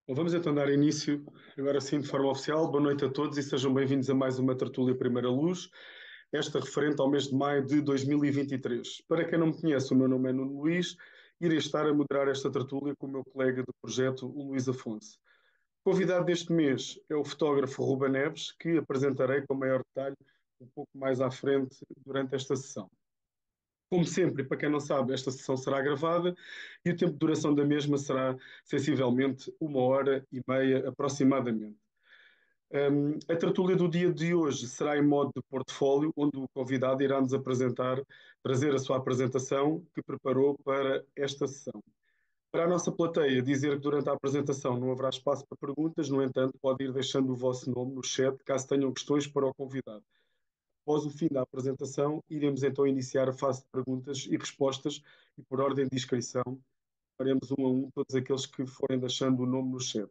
Bom, vamos então dar início, agora sim, de forma oficial. Boa noite a todos e sejam bem-vindos a mais uma Tertúlia Primeira Luz, esta referente ao mês de maio de 2023. Para quem não me conhece, o meu nome é Nuno Luís, irei estar a moderar esta tertúlia com o meu colega do projeto, o Luís Afonso. O convidado deste mês é o fotógrafo Ruben Neves, que apresentarei com maior detalhe um pouco mais à frente durante esta sessão. Como sempre, para quem não sabe, esta sessão será gravada e o tempo de duração da mesma será sensivelmente 1 hora e meia aproximadamente. A tertúlia do dia de hoje será em modo de portfólio, onde o convidado irá nos apresentar, trazer a sua apresentação que preparou para esta sessão. Para a nossa plateia, dizer que durante a apresentação não haverá espaço para perguntas, no entanto, pode ir deixando o vosso nome no chat caso tenham questões para o convidado. Após o fim da apresentação, iremos então iniciar a fase de perguntas e respostas e por ordem de inscrição faremos um a um todos aqueles que forem deixando o nome no chat.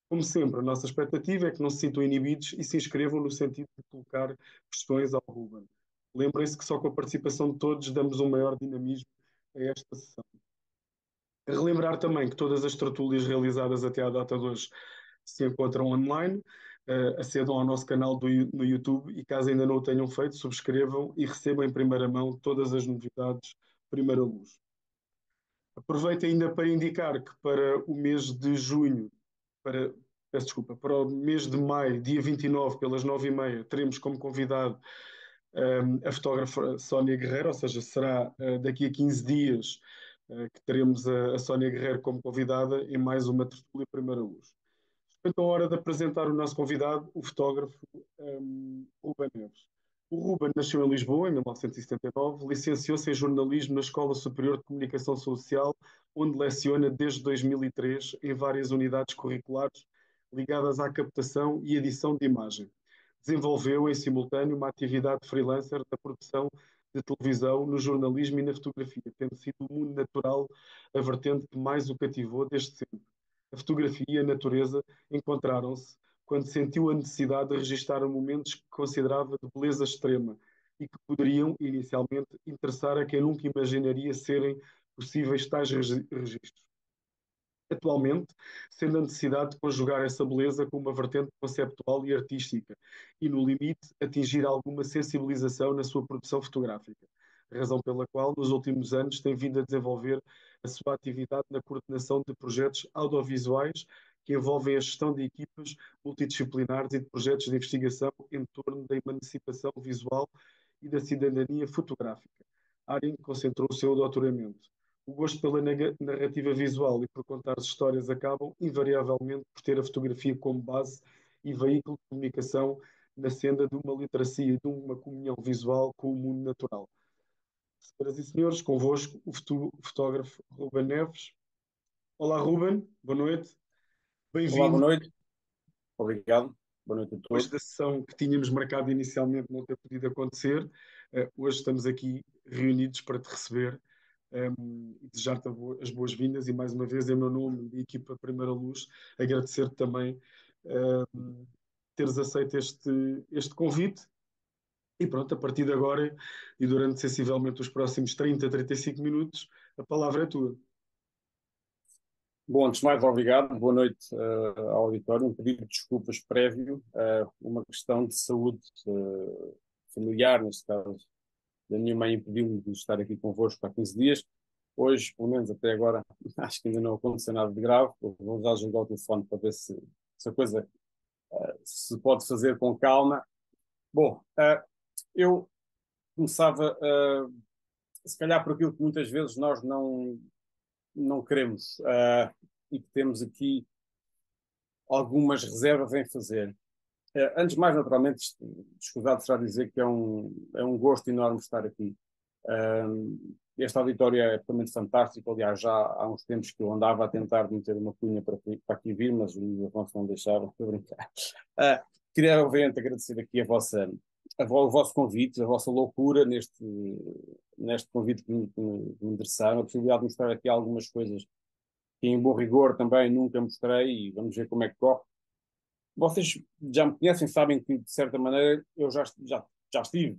Como sempre, a nossa expectativa é que não se sintam inibidos e se inscrevam no sentido de colocar questões ao Ruben. Lembrem-se que só com a participação de todos damos um maior dinamismo a esta sessão. Relembrar também que todas as tertúlias realizadas até à data de hoje se encontram online. Acedam ao nosso canal no YouTube e, caso ainda não o tenham feito, subscrevam e recebam em primeira mão todas as novidades Primeira Luz. Aproveito ainda para indicar que para o mês de junho, para, peço desculpa, para o mês de maio, dia 29, pelas 9h30, teremos como convidado a fotógrafa Sónia Guerreiro, ou seja, será daqui a 15 dias que teremos a Sónia Guerreiro como convidada em mais uma tertúlia Primeira Luz. Então, a hora de apresentar o nosso convidado, o fotógrafo Ruben Neves. O Ruben nasceu em Lisboa em 1979, licenciou-se em jornalismo na Escola Superior de Comunicação Social, onde leciona desde 2003 em várias unidades curriculares ligadas à captação e edição de imagem. Desenvolveu em simultâneo uma atividade freelancer da produção de televisão, no jornalismo e na fotografia, tendo sido o mundo natural a vertente que mais o cativou desde sempre. A fotografia e a natureza encontraram-se quando sentiu a necessidade de registar momentos que considerava de beleza extrema e que poderiam, inicialmente, interessar a quem nunca imaginaria serem possíveis tais registros. Atualmente, sendo a necessidade de conjugar essa beleza com uma vertente conceptual e artística e, no limite, atingir alguma sensibilização na sua produção fotográfica, razão pela qual, nos últimos anos, tem vindo a desenvolver a sua atividade na coordenação de projetos audiovisuais que envolvem a gestão de equipas multidisciplinares e de projetos de investigação em torno da emancipação visual e da cidadania fotográfica, área em que concentrou o seu doutoramento. O gosto pela narrativa visual e por contar histórias acabam, invariavelmente, por ter a fotografia como base e veículo de comunicação na senda de uma literacia e de uma comunhão visual com o mundo natural. Senhoras e senhores, convosco o fotógrafo Ruben Neves. Olá, Ruben, boa noite, Olá, boa bem-vindo. noite. Obrigado. Boa noite a Depois todos. da sessão que tínhamos marcado inicialmente não ter podido acontecer, hoje estamos aqui reunidos para te receber e desejar-te as boas-vindas e mais uma vez em meu nome e equipa Primeira Luz agradecer-te também teres aceito este convite e pronto, a partir de agora e durante sensivelmente os próximos 30, 35 minutos a palavra é tua. Bom, antes de mais, obrigado. Boa noite ao auditório. Um pedido de desculpas prévio. Uma questão de saúde familiar, neste caso, da minha mãe impediu-me de estar aqui convosco há 15 dias. Hoje, pelo menos até agora, acho que ainda não aconteceu nada de grave. Vou já jogar o telefone para ver se a coisa se pode fazer com calma. Bom, eu começava, se calhar, por aquilo que muitas vezes nós não queremos e que temos aqui algumas reservas em fazer. Antes de mais, naturalmente, escusado será dizer que é um gosto enorme estar aqui. Este auditório é absolutamente fantástico. Aliás, já há uns tempos que eu andava a tentar meter uma cunha para aqui vir, mas o Afonso não deixava, estou a brincar. Queria, obviamente, agradecer aqui o vosso convite, a vossa loucura neste convite que me interessaram, a possibilidade de mostrar aqui algumas coisas que, em bom rigor, também nunca mostrei e vamos ver como é que corre. Vocês já me conhecem, sabem que, de certa maneira, eu já estive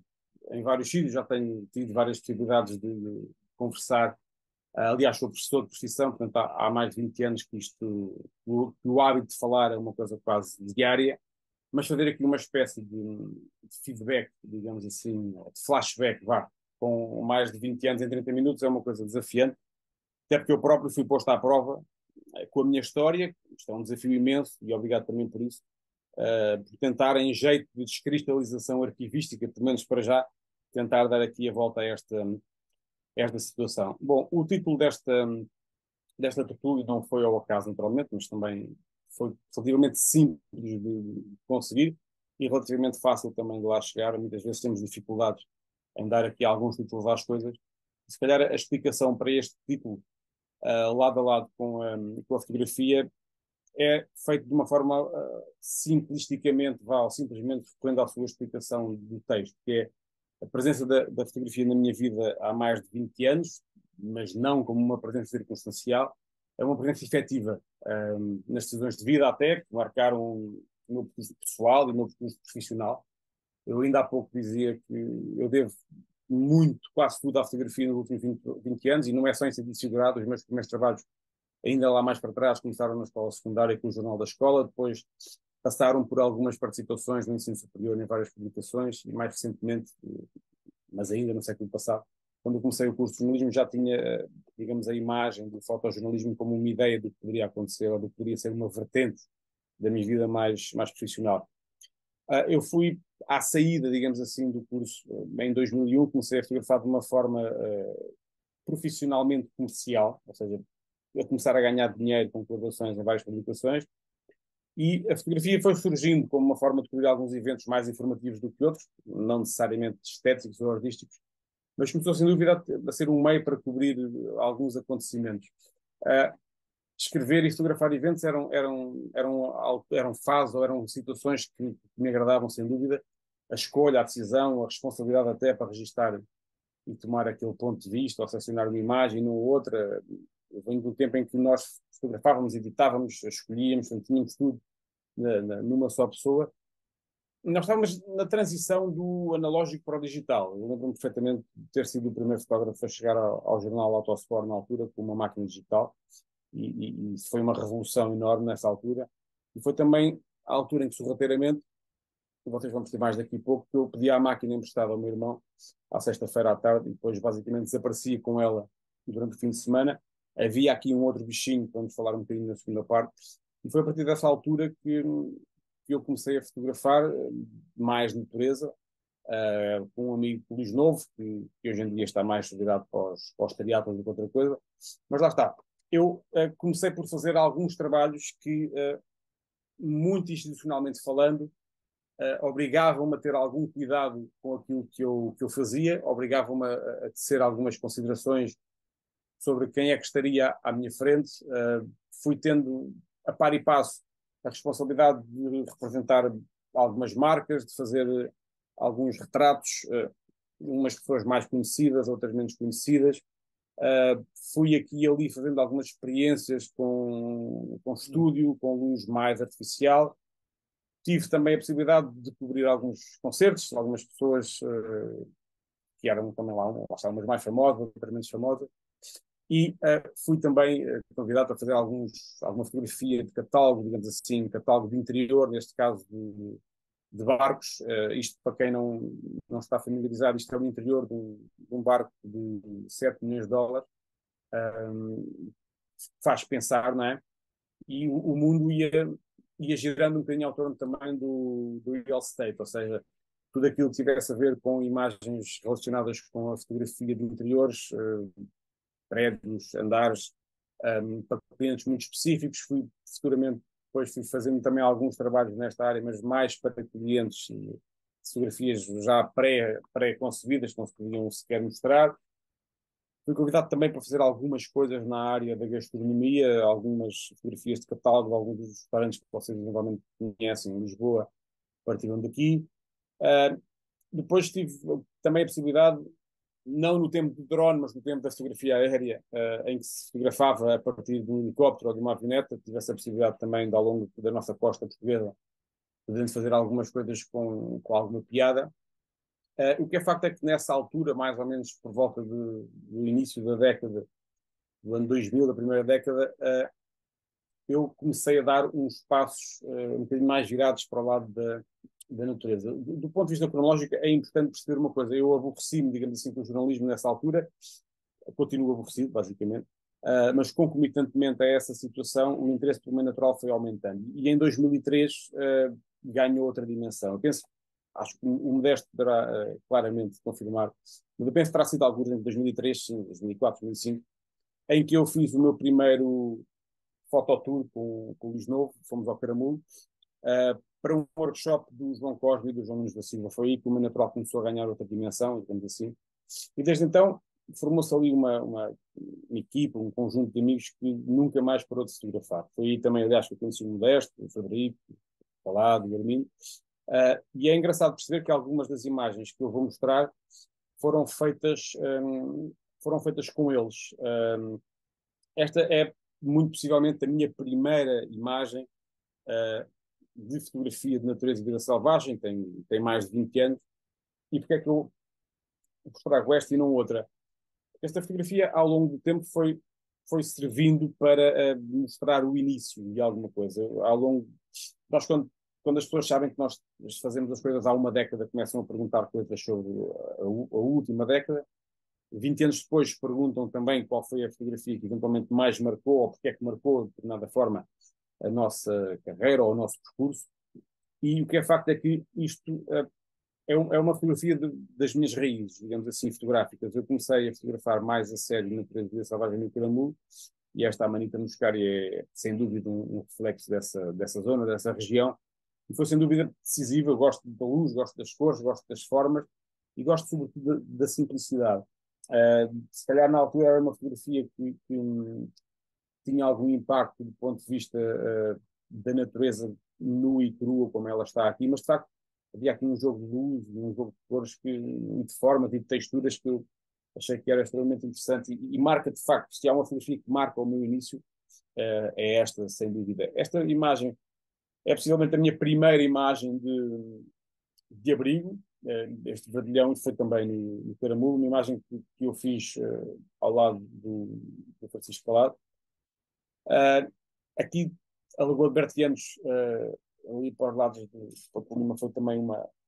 em vários sítios, já tenho tido várias possibilidades de conversar Aliás, sou professor de profissão, portanto, há mais de 20 anos que o hábito de falar é uma coisa quase diária, mas fazer aqui uma espécie de feedback, digamos assim, de flashback, vá, com mais de 20 anos em 30 minutos é uma coisa desafiante, até porque eu próprio fui posto à prova com a minha história, isto é um desafio imenso e obrigado também por isso, por tentar, em jeito de descristalização arquivística, pelo menos para já, tentar dar aqui a volta a esta situação. Bom, o título desta tertúlia não foi ao acaso, naturalmente, mas também foi relativamente simples de conseguir e relativamente fácil também de lá chegar. Muitas vezes temos dificuldades em dar aqui alguns títulos às coisas. Se calhar a explicação para este título, lado a lado com a fotografia, é feito de uma forma simplisticamente, ou simplesmente recorrendo à sua explicação do texto, que é a presença da fotografia na minha vida há mais de 20 anos, mas não como uma presença circunstancial, é uma presença efetiva nas decisões de vida até, que marcaram o meu percurso pessoal e o meu percurso profissional. Eu ainda há pouco dizia que eu devo muito, quase tudo à fotografia nos últimos 20 anos, e não é só em sentido figurado. Os meus primeiros trabalhos, ainda lá mais para trás, começaram na escola secundária com o Jornal da Escola, depois passaram por algumas participações no ensino superior em várias publicações, e mais recentemente, mas ainda no século passado, quando eu comecei o curso de jornalismo, já tinha, digamos, a imagem do fotojornalismo como uma ideia do que poderia acontecer, ou do que poderia ser uma vertente da minha vida mais profissional. Eu fui à saída, digamos assim, do curso em 2001, comecei a fotografar de uma forma profissionalmente comercial, ou seja, a começar a ganhar dinheiro com colaborações em várias publicações, e a fotografia foi surgindo como uma forma de cobrir alguns eventos mais informativos do que outros, não necessariamente estéticos ou artísticos, mas começou sem dúvida a ser um meio para cobrir alguns acontecimentos. Escrever e fotografar eventos eram fases ou eram situações que me agradavam sem dúvida. A escolha, a decisão, a responsabilidade até para registar e tomar aquele ponto de vista, ou selecionar uma imagem e não outra. Eu venho do tempo em que nós fotografávamos, editávamos, escolhíamos, tínhamos tudo numa só pessoa. Nós estávamos na transição do analógico para o digital. Eu lembro-me perfeitamente de ter sido o primeiro fotógrafo a chegar ao jornal Autosport na altura com uma máquina digital, e foi uma revolução enorme nessa altura. E foi também a altura em que, sorrateiramente, e vocês vão perceber mais daqui a pouco, que eu pedi a máquina emprestada ao meu irmão à sexta-feira à tarde e depois basicamente desaparecia com ela durante o fim de semana. Havia aqui um outro bichinho, que vamos falar um bocadinho na segunda parte, e foi a partir dessa altura que eu comecei a fotografar mais natureza, com um amigo Luís Novo, que hoje em dia está mais virado para os triatlos do que outra coisa, mas lá está. Eu comecei por fazer alguns trabalhos que, muito institucionalmente falando, obrigavam-me a ter algum cuidado com aquilo que eu fazia, obrigavam-me a tecer algumas considerações sobre quem é que estaria à minha frente. Fui tendo, a par e passo, a responsabilidade de representar algumas marcas, de fazer alguns retratos, umas pessoas mais conhecidas, outras menos conhecidas. Fui aqui e ali fazendo algumas experiências com estúdio, com luz mais artificial. Tive também a possibilidade de cobrir alguns concertos, algumas pessoas que eram também lá umas mais famosas, outras menos famosas. E fui também convidado para fazer alguma fotografia de catálogo, digamos assim, catálogo de interior, neste caso de barcos. Isto, para quem não está familiarizado, isto é o interior de um barco de 7 milhões de dólares. Faz pensar, não é? E o mundo ia girando um bocadinho ao torno também do real estate, ou seja, tudo aquilo que tivesse a ver com imagens relacionadas com a fotografia de interiores, prédios, andares, para clientes muito específicos. Futuramente depois fui fazendo também alguns trabalhos nesta área, mas mais para clientes e fotografias já pré-concebidas, que não se podiam sequer mostrar. Fui convidado também para fazer algumas coisas na área da gastronomia, algumas fotografias de catálogo, alguns dos restaurantes que vocês eventualmente conhecem em Lisboa, partiram daqui. Depois tive também a possibilidade, não no tempo do drone, mas no tempo da fotografia aérea, em que se fotografava a partir de um helicóptero ou de uma avioneta, tive essa possibilidade também de, ao longo da nossa costa portuguesa, podendo fazer algumas coisas com alguma piada. O que é facto é que nessa altura, mais ou menos por volta do início da década, do ano 2000, da primeira década, eu comecei a dar uns passos um bocadinho mais virados para o lado da natureza. Do ponto de vista cronológico, é importante perceber uma coisa. Eu aborreci-me, digamos assim, com o jornalismo nessa altura, continuo aborrecido, basicamente, mas concomitantemente a essa situação, o interesse pelo meio natural foi aumentando. E em 2003 ganhou outra dimensão. Eu penso, acho que o Modesto poderá claramente confirmar, mas eu penso que terá sido alguns entre 2003, 2004, 2005, em que eu fiz o meu primeiro fototour com o Luís Novo, fomos ao Caramulo, para um workshop do João Cosme e do João Nunes da Silva. Foi aí que o meio natural começou a ganhar outra dimensão, digamos assim. E desde então formou-se ali uma equipa, um conjunto de amigos que nunca mais parou de se fotografar. Foi aí também, aliás, que eu conheci o Modesto, o Frederico, o Palado, o Armindo. E é engraçado perceber que algumas das imagens que eu vou mostrar foram feitas com eles. Esta é muito possivelmente a minha primeira imagem de fotografia de natureza e vida selvagem, tem mais de 20 anos. E porque é que eu vos trago esta e não outra? Esta fotografia, ao longo do tempo, foi servindo para mostrar o início de alguma coisa. Nós, quando as pessoas sabem que nós fazemos as coisas há uma década, começam a perguntar coisas sobre a última década. 20 anos depois perguntam também qual foi a fotografia que eventualmente mais marcou, ou porque é que marcou, de determinada forma, a nossa carreira ou o nosso percurso. E o que é facto é que isto é uma fotografia das minhas raízes, digamos assim, fotográficas. Eu comecei a fotografar mais a sério na natureza selvagem no Caramulo, e esta Amanita muscaria é, sem dúvida, um reflexo dessa zona, dessa região, e foi, sem dúvida, decisiva. Eu gosto da luz, gosto das cores, gosto das formas, e gosto, sobretudo, da simplicidade. Se calhar, na altura, era uma fotografia que tinha algum impacto do ponto de vista da natureza nua e crua, como ela está aqui, mas, de facto, havia aqui um jogo de luz, um jogo de cores e de formas e de texturas que eu achei que era extremamente interessante e marca, de facto, se há uma fotografia que marca o meu início, é esta, sem dúvida. Esta imagem é possivelmente a minha primeira imagem de abrigo. Este vadilhão foi também no Caramulo, uma imagem que eu fiz ao lado do Francisco Calado. Aqui, a Lagoa de Bertianos, ali para os lados de Pampulima, foi também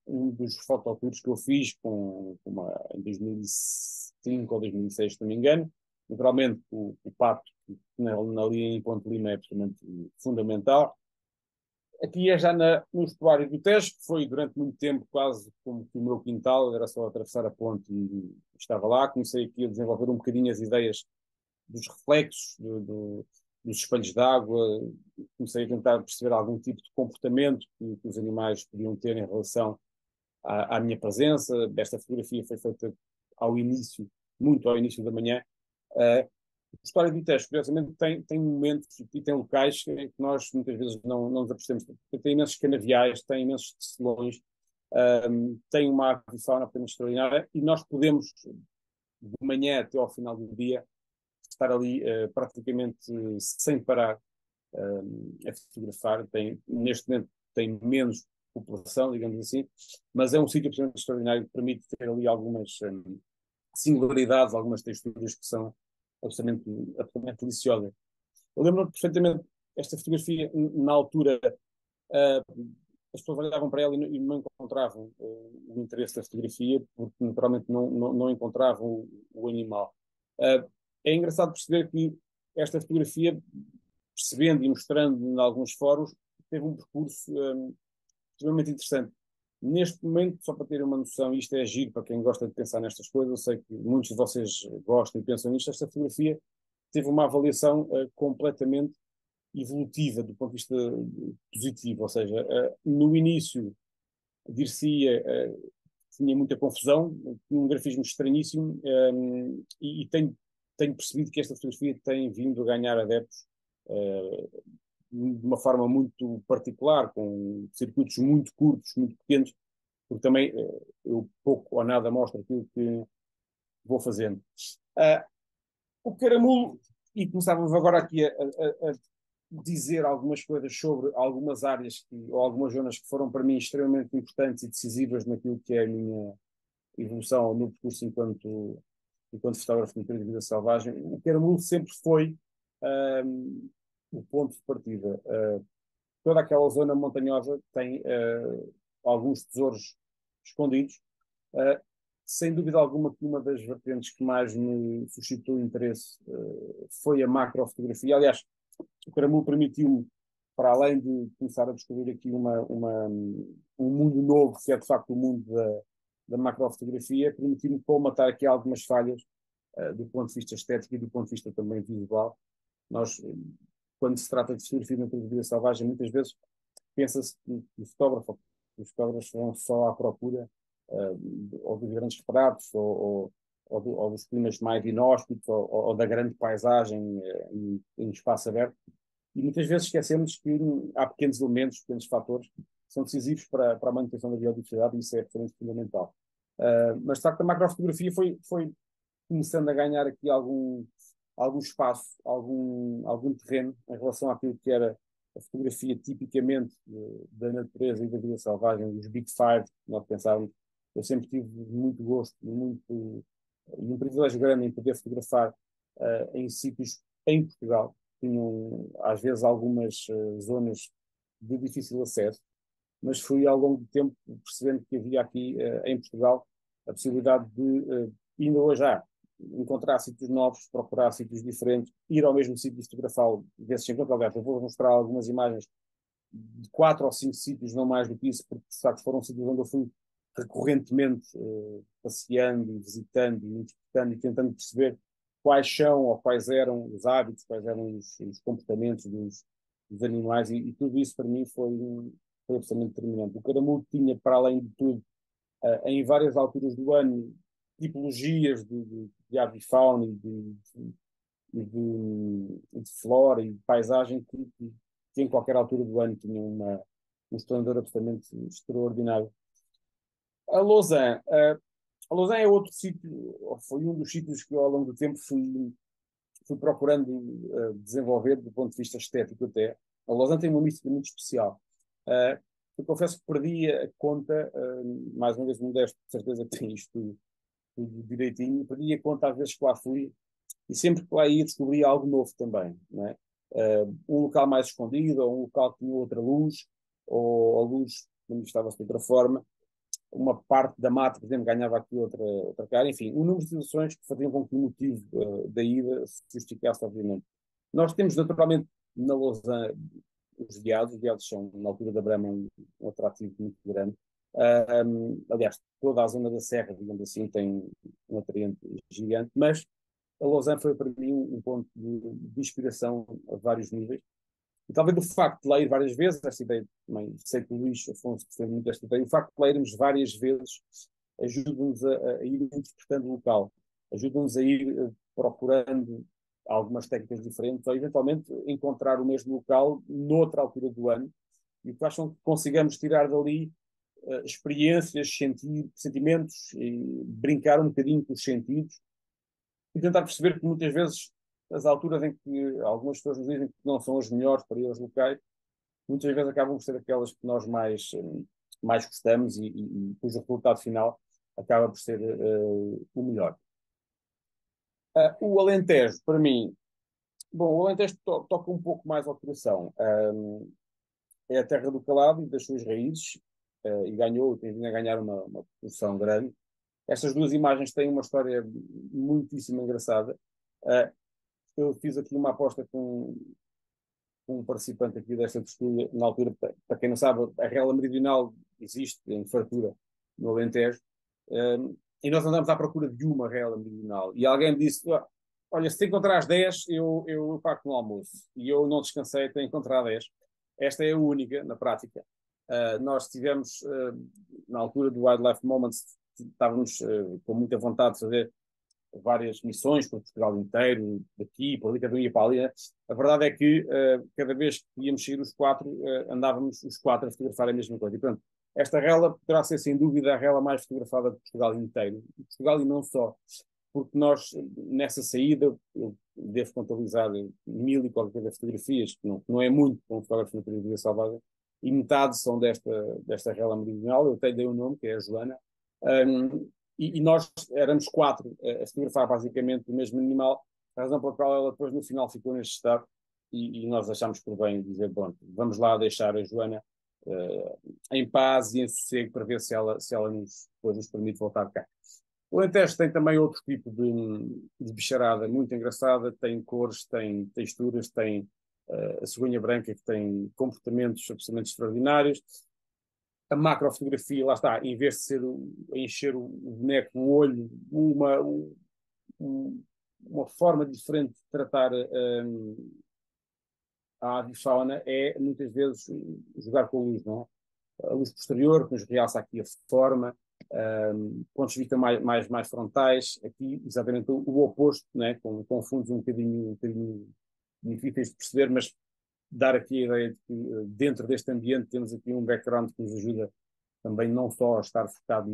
um dos fototours que eu fiz em 2005 ou 2006, se não me engano. Naturalmente, o Pato, que ali em Ponte Lima é absolutamente fundamental. Aqui é já no estuário do Tejo, que foi durante muito tempo quase como que o meu quintal, era só atravessar a ponte e estava lá. Comecei aqui a desenvolver um bocadinho as ideias dos reflexos, dos espelhos d'água. Comecei a tentar perceber algum tipo de comportamento que os animais podiam ter em relação à minha presença. Esta fotografia foi feita muito ao início da manhã. A história do Tejo, curiosamente, tem momentos e tem locais que nós muitas vezes não nos apercebemos. Tem imensos canaviais, tem imensos tecelões, tem uma avifauna apenas extraordinária, e nós podemos, de manhã até ao final do dia, estar ali praticamente sem parar a fotografar. Neste momento tem menos população, digamos assim, mas é um sítio absolutamente extraordinário que permite ter ali algumas singularidades, algumas texturas que são absolutamente deliciosas. Eu lembro-me perfeitamente esta fotografia, na altura, as pessoas olhavam para ela e não encontravam o interesse da fotografia, porque naturalmente não encontravam o animal. É engraçado perceber que esta fotografia, percebendo e mostrando em alguns fóruns, teve um percurso extremamente interessante. Neste momento, só para terem uma noção, isto é giro para quem gosta de pensar nestas coisas, eu sei que muitos de vocês gostam e pensam nisto. Esta fotografia teve uma avaliação completamente evolutiva do ponto de vista positivo, ou seja, no início, dir-se-ia, tinha muita confusão, tinha um grafismo estranhíssimo, e tenho percebido que esta fotografia tem vindo a ganhar adeptos de uma forma muito particular, com circuitos muito curtos, muito pequenos, porque também eu pouco ou nada mostro aquilo que vou fazendo. O Caramulo, e começávamos agora aqui a dizer algumas coisas sobre algumas áreas ou algumas zonas que foram para mim extremamente importantes e decisivas naquilo que é a minha evolução, no percurso enquanto enquanto fotógrafo de natureza e vida selvagem, o Caramulo sempre foi o ponto de partida. Toda aquela zona montanhosa tem alguns tesouros escondidos. Sem dúvida alguma que uma das vertentes que mais me suscitou interesse foi a macrofotografia. Aliás, o Caramulo permitiu-me, para além de começar a descobrir aqui um mundo novo, que é de facto o mundo da macrofotografia, permitiu-me colmatar aqui algumas falhas do ponto de vista estético e do ponto de vista também visual. Nós, quando se trata de fotografia de natureza e vida selvagem, muitas vezes pensa-se que os fotógrafos vão só à procura ou dos grandes retratos, ou dos climas mais inóspitos, ou da grande paisagem em espaço aberto. E muitas vezes esquecemos que há pequenos elementos, pequenos fatores, que são decisivos para a manutenção da biodiversidade, e isso é absolutamente fundamental. Mas, de facto, a macrofotografia foi começando a ganhar aqui algum espaço, algum terreno em relação àquilo que era a fotografia tipicamente da natureza e da vida selvagem, os Big Five, que nós pensávamos. Eu sempre tive muito gosto e um privilégio grande em poder fotografar em sítios em Portugal. Tinham, às vezes, algumas zonas de difícil acesso, mas fui, ao longo do tempo, percebendo que havia aqui, em Portugal, a possibilidade de, ainda hoje há, encontrar sítios novos, procurar sítios diferentes, ir ao mesmo sítio e fotografá-lo, ver se encontra. Aliás, eu vou mostrar algumas imagens de 4 ou 5 sítios, não mais do que isso, porque de facto foram sítios onde eu fui recorrentemente passeando, e visitando, e interpretando e tentando perceber quais são ou quais eram os hábitos, quais eram os comportamentos dos animais, e tudo isso para mim foi absolutamente determinante. O Caramulo tinha, para além de tudo, em várias alturas do ano, tipologias de avifauna e de flora e de paisagem que em qualquer altura do ano tinham um esplendor absolutamente extraordinário. A Lausanne. A Lausanne é outro sítio, foi um dos sítios que eu, ao longo do tempo, fui procurando desenvolver do ponto de vista estético até. A Lausanne tem uma mística muito especial. Eu confesso que perdi a conta, mais uma vez modesto, de certeza que tem isto tudo direitinho, perdi a conta às vezes que lá fui, e sempre que lá ia descobria algo novo também, não é? Um local mais escondido, ou um local que tinha outra luz, ou a luz manifestava-se de outra forma, uma parte da mata, por exemplo, ganhava aqui outra cara, enfim, um número de situações que faziam com que o motivo da ida se justificasse, obviamente. Nós temos, naturalmente, na Lausanne, os guiados são, na altura da Brama, um atrativo muito grande. Aliás, toda a zona da Serra, digamos assim, tem um atraente gigante, mas a Lausanne foi para mim um ponto de inspiração a vários níveis. E talvez o facto de lá ir várias vezes, esta ideia também, sei que o Luís Afonso defende muito esta ideia, o facto de lá irmos várias vezes ajuda-nos a ir interpretando o local, ajuda-nos a ir procurando algumas técnicas diferentes, ou eventualmente encontrar o mesmo local noutra altura do ano, e que acham que consigamos tirar dali experiências, sentimentos, e brincar um bocadinho com os sentidos, e tentar perceber que muitas vezes as alturas em que algumas pessoas nos dizem que não são as melhores para ir aos locais, muitas vezes acabam por ser aquelas que nós mais gostamos, e cujo resultado final acaba por ser o melhor. O Alentejo, para mim, bom, o Alentejo toca um pouco mais ao coração. É a terra do calado e das suas raízes, e tem vindo a ganhar uma produção grande. Estas duas imagens têm uma história muitíssimo engraçada. Eu fiz aqui uma aposta com um participante aqui desta tertúlia, na altura, para quem não sabe, a Rela Meridional existe em fartura no Alentejo, e nós andamos à procura de uma Rela Meridional, e alguém me disse, olha, se te encontrar as 10, eu pago no almoço, e eu não descansei até encontrar 10. Esta é a única, na prática. Nós tivemos, na altura do Wildlife Moments, estávamos com muita vontade de fazer várias missões por Portugal inteiro, daqui, por ali, cada um ia para ali. Né? A verdade é que cada vez que íamos sair os 4, andávamos os 4 a fotografar a mesma coisa. E, portanto, esta rela poderá ser, sem dúvida, a rela mais fotografada de Portugal inteiro. De Portugal e não só. Porque nós, nessa saída, eu devo contabilizar 1000 e qualquer coisa de fotografias, que não é muito para um fotógrafo de natureza selvagem, e metade são desta rela meridional. Eu até dei o nome, que é a Joana. e nós éramos 4 a fotografar basicamente o mesmo animal, a razão pela qual ela depois no final ficou neste estado, e nós achámos por bem dizer, bom, vamos lá deixar a Joana em paz e em sossego para ver se ela depois nos permite voltar cá. O Alentejo tem também outro tipo de bicharada muito engraçada, tem cores, tem texturas, tem a cegonha branca que tem comportamentos absolutamente extraordinários. A macrofotografia, lá está, em vez de ser encher o boneco, o olho, uma forma diferente de tratar a avifauna é, muitas vezes, jogar com a luz, não é? A luz posterior, que nos realça aqui a forma, pontos de vista mais frontais, aqui exatamente o oposto, né? Com fundos um bocadinho difíceis de perceber, mas dar aqui a ideia de que dentro deste ambiente temos aqui um background que nos ajuda também não só a estar focado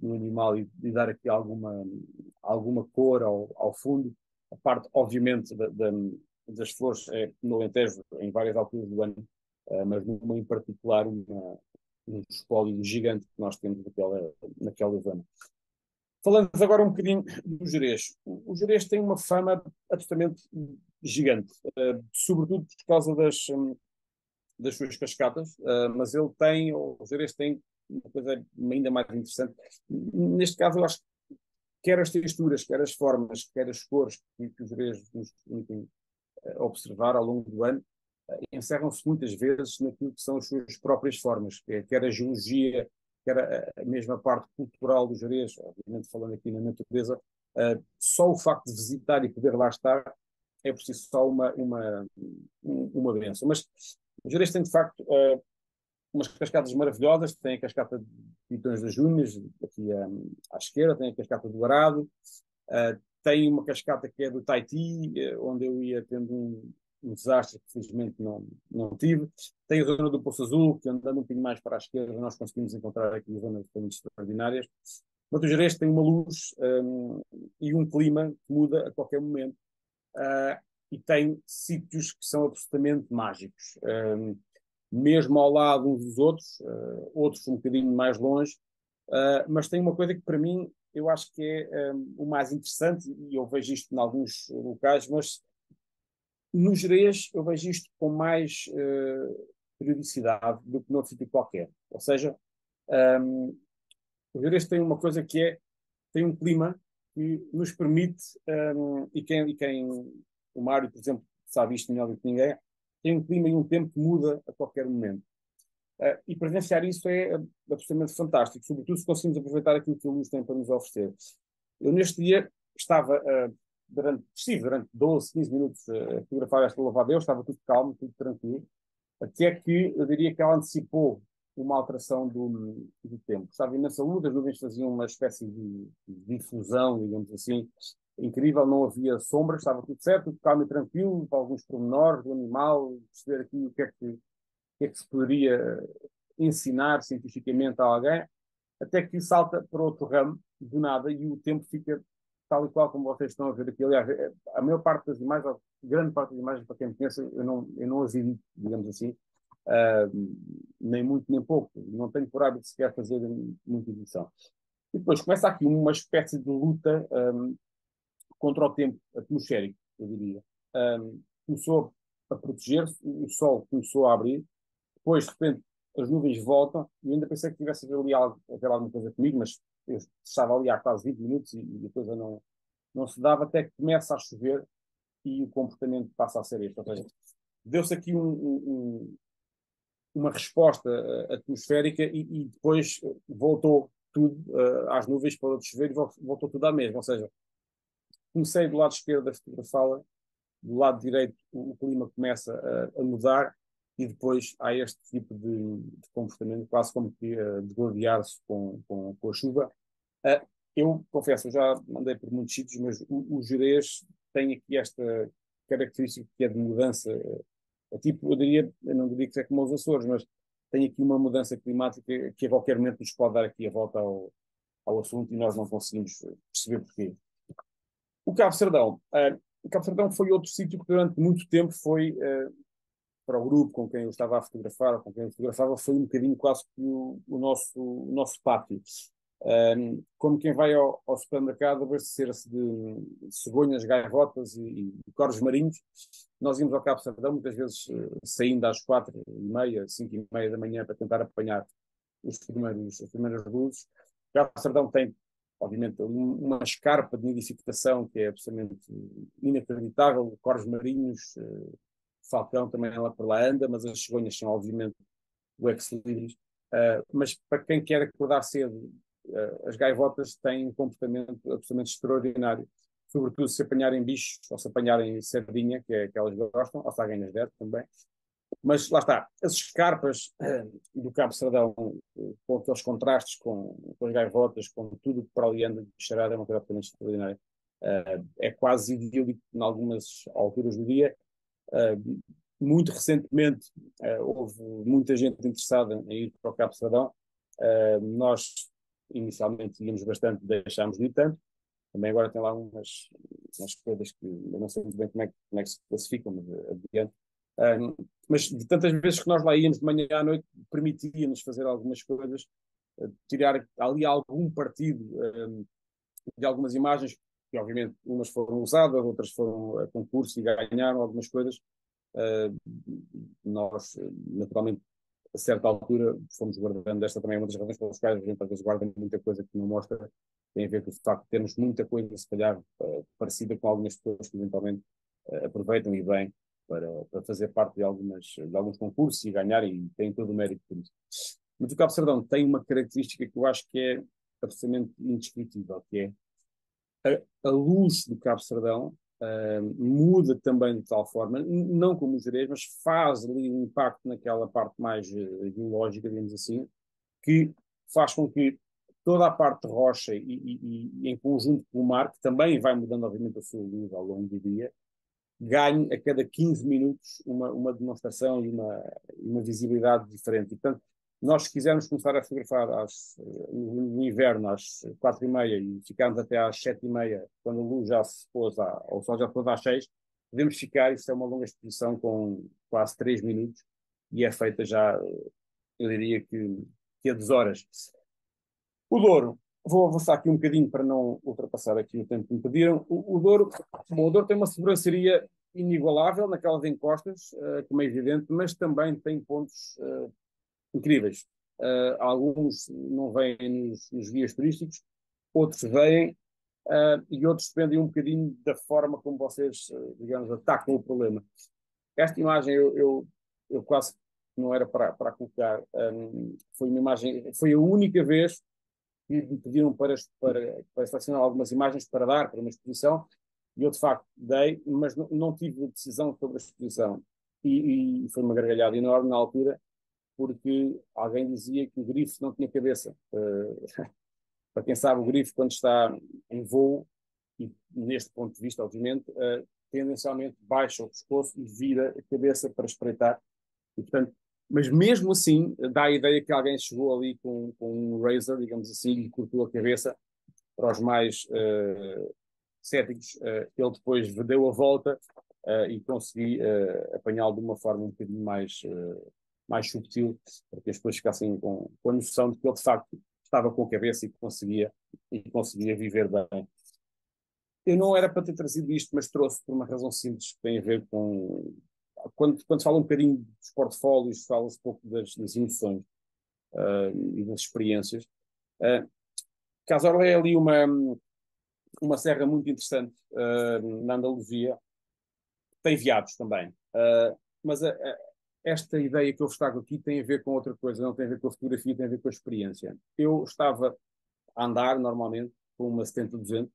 no animal e dar aqui alguma cor ao fundo. A parte, obviamente, das flores é no Alentejo, em várias alturas do ano, mas numa em particular, um espólio gigante que nós temos naquela zona. Falando agora um bocadinho do Gerês. O Gerês tem uma fama absolutamente gigante, sobretudo por causa das suas cascatas, mas o Gerês tem uma coisa ainda mais interessante. Neste caso, eu acho que quer as texturas, quer as formas, quer as cores que os Gerês nos permitem observar ao longo do ano, encerram-se muitas vezes naquilo que são as suas próprias formas, quer a geologia, quer a mesma parte cultural do Gerês, obviamente falando aqui na natureza, só o facto de visitar e poder lá estar é por si só uma bênção. Mas o Gerês tem, de facto, umas cascatas maravilhosas, tem a cascata de Pitões das Júnias, aqui à esquerda, tem a cascata do Arado, tem uma cascata que é do Taiti, onde eu ia tendo um desastre que felizmente não tive. Tem a zona do Poço Azul, que andando um bocadinho mais para a esquerda nós conseguimos encontrar aqui zonas muito extraordinárias. Mas o Gerês tem uma luz e um clima que muda a qualquer momento. E tem sítios que são absolutamente mágicos. Mesmo ao lado uns dos outros, outros um bocadinho mais longe, mas tem uma coisa que para mim eu acho que é o mais interessante, e eu vejo isto em alguns locais, mas no Gerês eu vejo isto com mais periodicidade do que noutro sítio qualquer. Ou seja, o Gerês tem uma coisa tem um clima que nos permite, e quem o Mário, por exemplo, sabe isto melhor do que ninguém, tem um clima e um tempo que muda a qualquer momento. E presenciar isso é absolutamente fantástico, sobretudo se conseguimos aproveitar aquilo que a luz tem para nos oferecer. Eu, neste dia, estava durante 12, 15 minutos a fotografar esta louva-a-Deus, estava tudo calmo, tudo tranquilo, até que eu diria que ela antecipou uma alteração do tempo. Estava imensa luz, as nuvens faziam uma espécie de difusão, digamos assim, incrível, não havia sombras, estava tudo certo, tudo calmo e tranquilo, para alguns pormenores do animal, perceber aqui o que é que se poderia ensinar cientificamente a alguém, até que salta para outro ramo, do nada, e o tempo fica tal e qual como vocês estão a ver aqui. Aliás, a maior parte das imagens, a grande parte das imagens, para quem me conhece, eu não as edito, digamos assim, nem muito nem pouco. Não tenho por hábito sequer fazer muita edição. E depois começa aqui uma espécie de luta contra o tempo atmosférico, eu diria. Começou a proteger-se, o sol começou a abrir, depois, de repente, as nuvens voltam, e eu ainda pensei que tivesse a ver alguma coisa comigo, mas eu estava ali há quase 20 minutos e a coisa não se dava, até que começa a chover e o comportamento passa a ser este. Ou seja, deu-se aqui uma resposta atmosférica e depois voltou tudo às nuvens, para de chover e voltou tudo à mesma. Ou seja, comecei do lado esquerdo da fotografá-la, do lado direito o clima começa a mudar e depois há este tipo de comportamento, quase como que degladiar-se com a chuva. Eu confesso, eu já andei por muitos sítios, mas o Gerês tem aqui esta característica que é de mudança. Tipo, eu não diria que é como os Açores, mas tem aqui uma mudança climática que a qualquer momento nos pode dar aqui a volta ao assunto e nós não conseguimos perceber porquê. O Cabo Sardão. O Cabo Sardão foi outro sítio que durante muito tempo foi, para o grupo com quem eu estava a fotografar, com quem eu fotografava, foi um bocadinho quase que o nosso pátio. como quem vai ao supermercado abastecer-se de cegonhas, gaivotas e corvos marinhos. Nós íamos ao Cabo Sardão, muitas vezes saindo às 4h30, 5h30 da manhã para tentar apanhar as primeiras luzes. O Cabo Sardão tem, obviamente, uma escarpa de nidificação que é absolutamente inacreditável, corvos marinhos, falcão também lá por lá anda, mas as cegonhas são, obviamente, o ex-libris. Mas para quem quer acordar cedo, as gaivotas têm um comportamento absolutamente extraordinário, sobretudo se apanharem bichos ou se apanharem sardinha, que é que elas gostam, ou saguinhas dentro também. Mas lá está, as escarpas do Cabo Sardão, com aqueles contrastes com as gaivotas, com tudo que para ali anda de bicharada, é uma coisa absolutamente extraordinária. É quase idílico em algumas alturas do dia. Muito recentemente houve muita gente interessada em ir para o Cabo Sardão. Nós inicialmente íamos bastante, deixámos de ir tanto. Também agora tem lá umas coisas que eu não sei muito bem como é que se classificam, mas adiante. Mas de tantas vezes que nós lá íamos de manhã à noite, permitia-nos fazer algumas coisas, tirar ali algum partido de algumas imagens, que obviamente umas foram usadas, outras foram a concurso e ganharam algumas coisas. Nós, naturalmente, a certa altura, fomos guardando. Esta também é uma das razões pelas quais a gente às vezes guarda muita coisa que não mostra. Tem a ver com o facto de termos muita coisa, se calhar, parecida com algumas pessoas que eventualmente aproveitam e bem para fazer parte de alguns concursos e ganhar, e tem todo o mérito por isso. Mas o Cabo Sardão tem uma característica que eu acho que é absolutamente indescritível, que é a luz do Cabo Sardão. Muda também de tal forma, não como o Jerez, mas faz ali um impacto naquela parte mais biológica, digamos assim, que faz com que toda a parte de rocha e em conjunto com o mar, que também vai mudando, obviamente, a sua luz ao longo do dia, ganhe a cada 15 minutos uma demonstração e uma visibilidade diferente. E, portanto, nós, se quisermos começar a fotografar no inverno às 4h30 e ficarmos até às 7h30, quando a luz já se pôs, ou o sol já pôs às 6, podemos ficar. Isso é uma longa exposição com quase 3 minutos e é feita já, eu diria que a 2 horas. O Douro, vou avançar aqui um bocadinho para não ultrapassar aqui o tempo que me pediram. O Douro, bom, o Douro tem uma sobranceria inigualável naquelas encostas, como é evidente, mas também tem pontos incríveis. Alguns não vêm nos guias turísticos, outros vêm, e outros dependem um bocadinho da forma como vocês, digamos, atacam o problema. Esta imagem eu quase não era para colocar. Foi uma imagem, foi a única vez que me pediram para selecionar algumas imagens para dar para uma exposição, e eu de facto dei, mas não tive decisão sobre a exposição. E foi uma gargalhada enorme na altura, porque alguém dizia que o grifo não tinha cabeça. Para quem sabe, o grifo, quando está em voo, e neste ponto de vista, obviamente, tendencialmente baixa o pescoço e vira a cabeça para espreitar. E, portanto, mas mesmo assim, dá a ideia que alguém chegou ali com um razor, digamos assim, e cortou a cabeça. Para os mais céticos, ele depois deu a volta e consegui apanhá-lo de uma forma um bocadinho mais subtil, para que as pessoas ficassem com a noção de que ele de facto estava com a cabeça e conseguia viver bem. Eu não era para ter trazido isto, mas trouxe por uma razão simples, que tem a ver com... Quando se fala um bocadinho dos portfólios, fala-se um pouco das emoções e das experiências. Cazorla é ali uma serra muito interessante na Andaluzia. Tem veados também. Mas esta ideia que eu destaco aqui tem a ver com outra coisa, não tem a ver com a fotografia, tem a ver com a experiência. Eu estava a andar normalmente com uma 70-200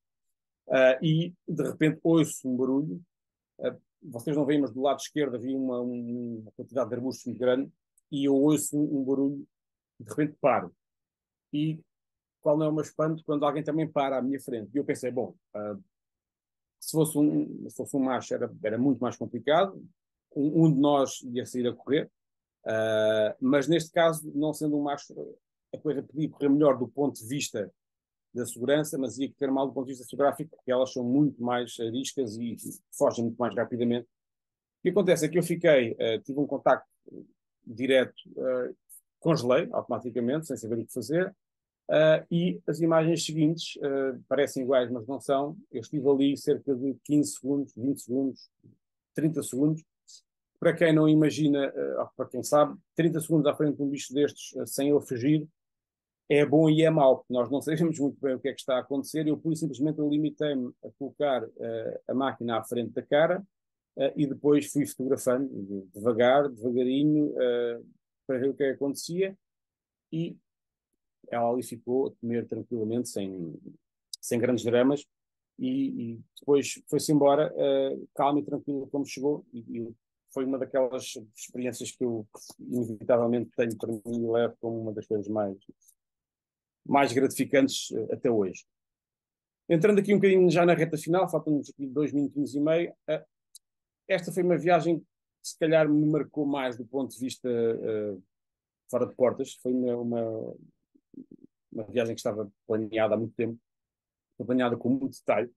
e de repente ouço um barulho. Vocês não veem, mas do lado esquerdo havia uma quantidade de arbustos muito grande e eu ouço um barulho e de repente paro. E qual não é o meu espanto quando alguém também para à minha frente? E eu pensei, bom, se fosse um macho era muito mais complicado, um de nós ia sair a correr, mas neste caso, não sendo um macho, a coisa podia correr melhor do ponto de vista da segurança, mas ia correr mal do ponto de vista geográfico, porque elas são muito mais ariscas e fogem muito mais rapidamente. O que acontece é que eu tive um contacto direto, congelei automaticamente, sem saber o que fazer, E as imagens seguintes parecem iguais, mas não são. Eu estive ali cerca de 15 segundos, 20 segundos, 30 segundos. Para quem não imagina, ou para quem sabe, 30 segundos à frente de um bicho destes, sem ele fugir, é bom e é mau, porque nós não sabemos muito bem o que é que está a acontecer. Eu, pura e simplesmente, eu limitei-me a colocar a máquina à frente da cara e depois fui fotografando, devagar, devagarinho, para ver o que é que acontecia. E ela ali ficou a comer tranquilamente, sem grandes dramas, e depois foi-se embora, calma e tranquilo como chegou, e foi uma daquelas experiências que eu inevitavelmente tenho para mim e levo como uma das coisas mais gratificantes até hoje. Entrando aqui um bocadinho já na reta final, faltam-nos aqui 2 minutinhos e meio, esta foi uma viagem que se calhar me marcou mais do ponto de vista fora de portas, foi uma viagem que estava planeada há muito tempo, planeada com muito detalhe,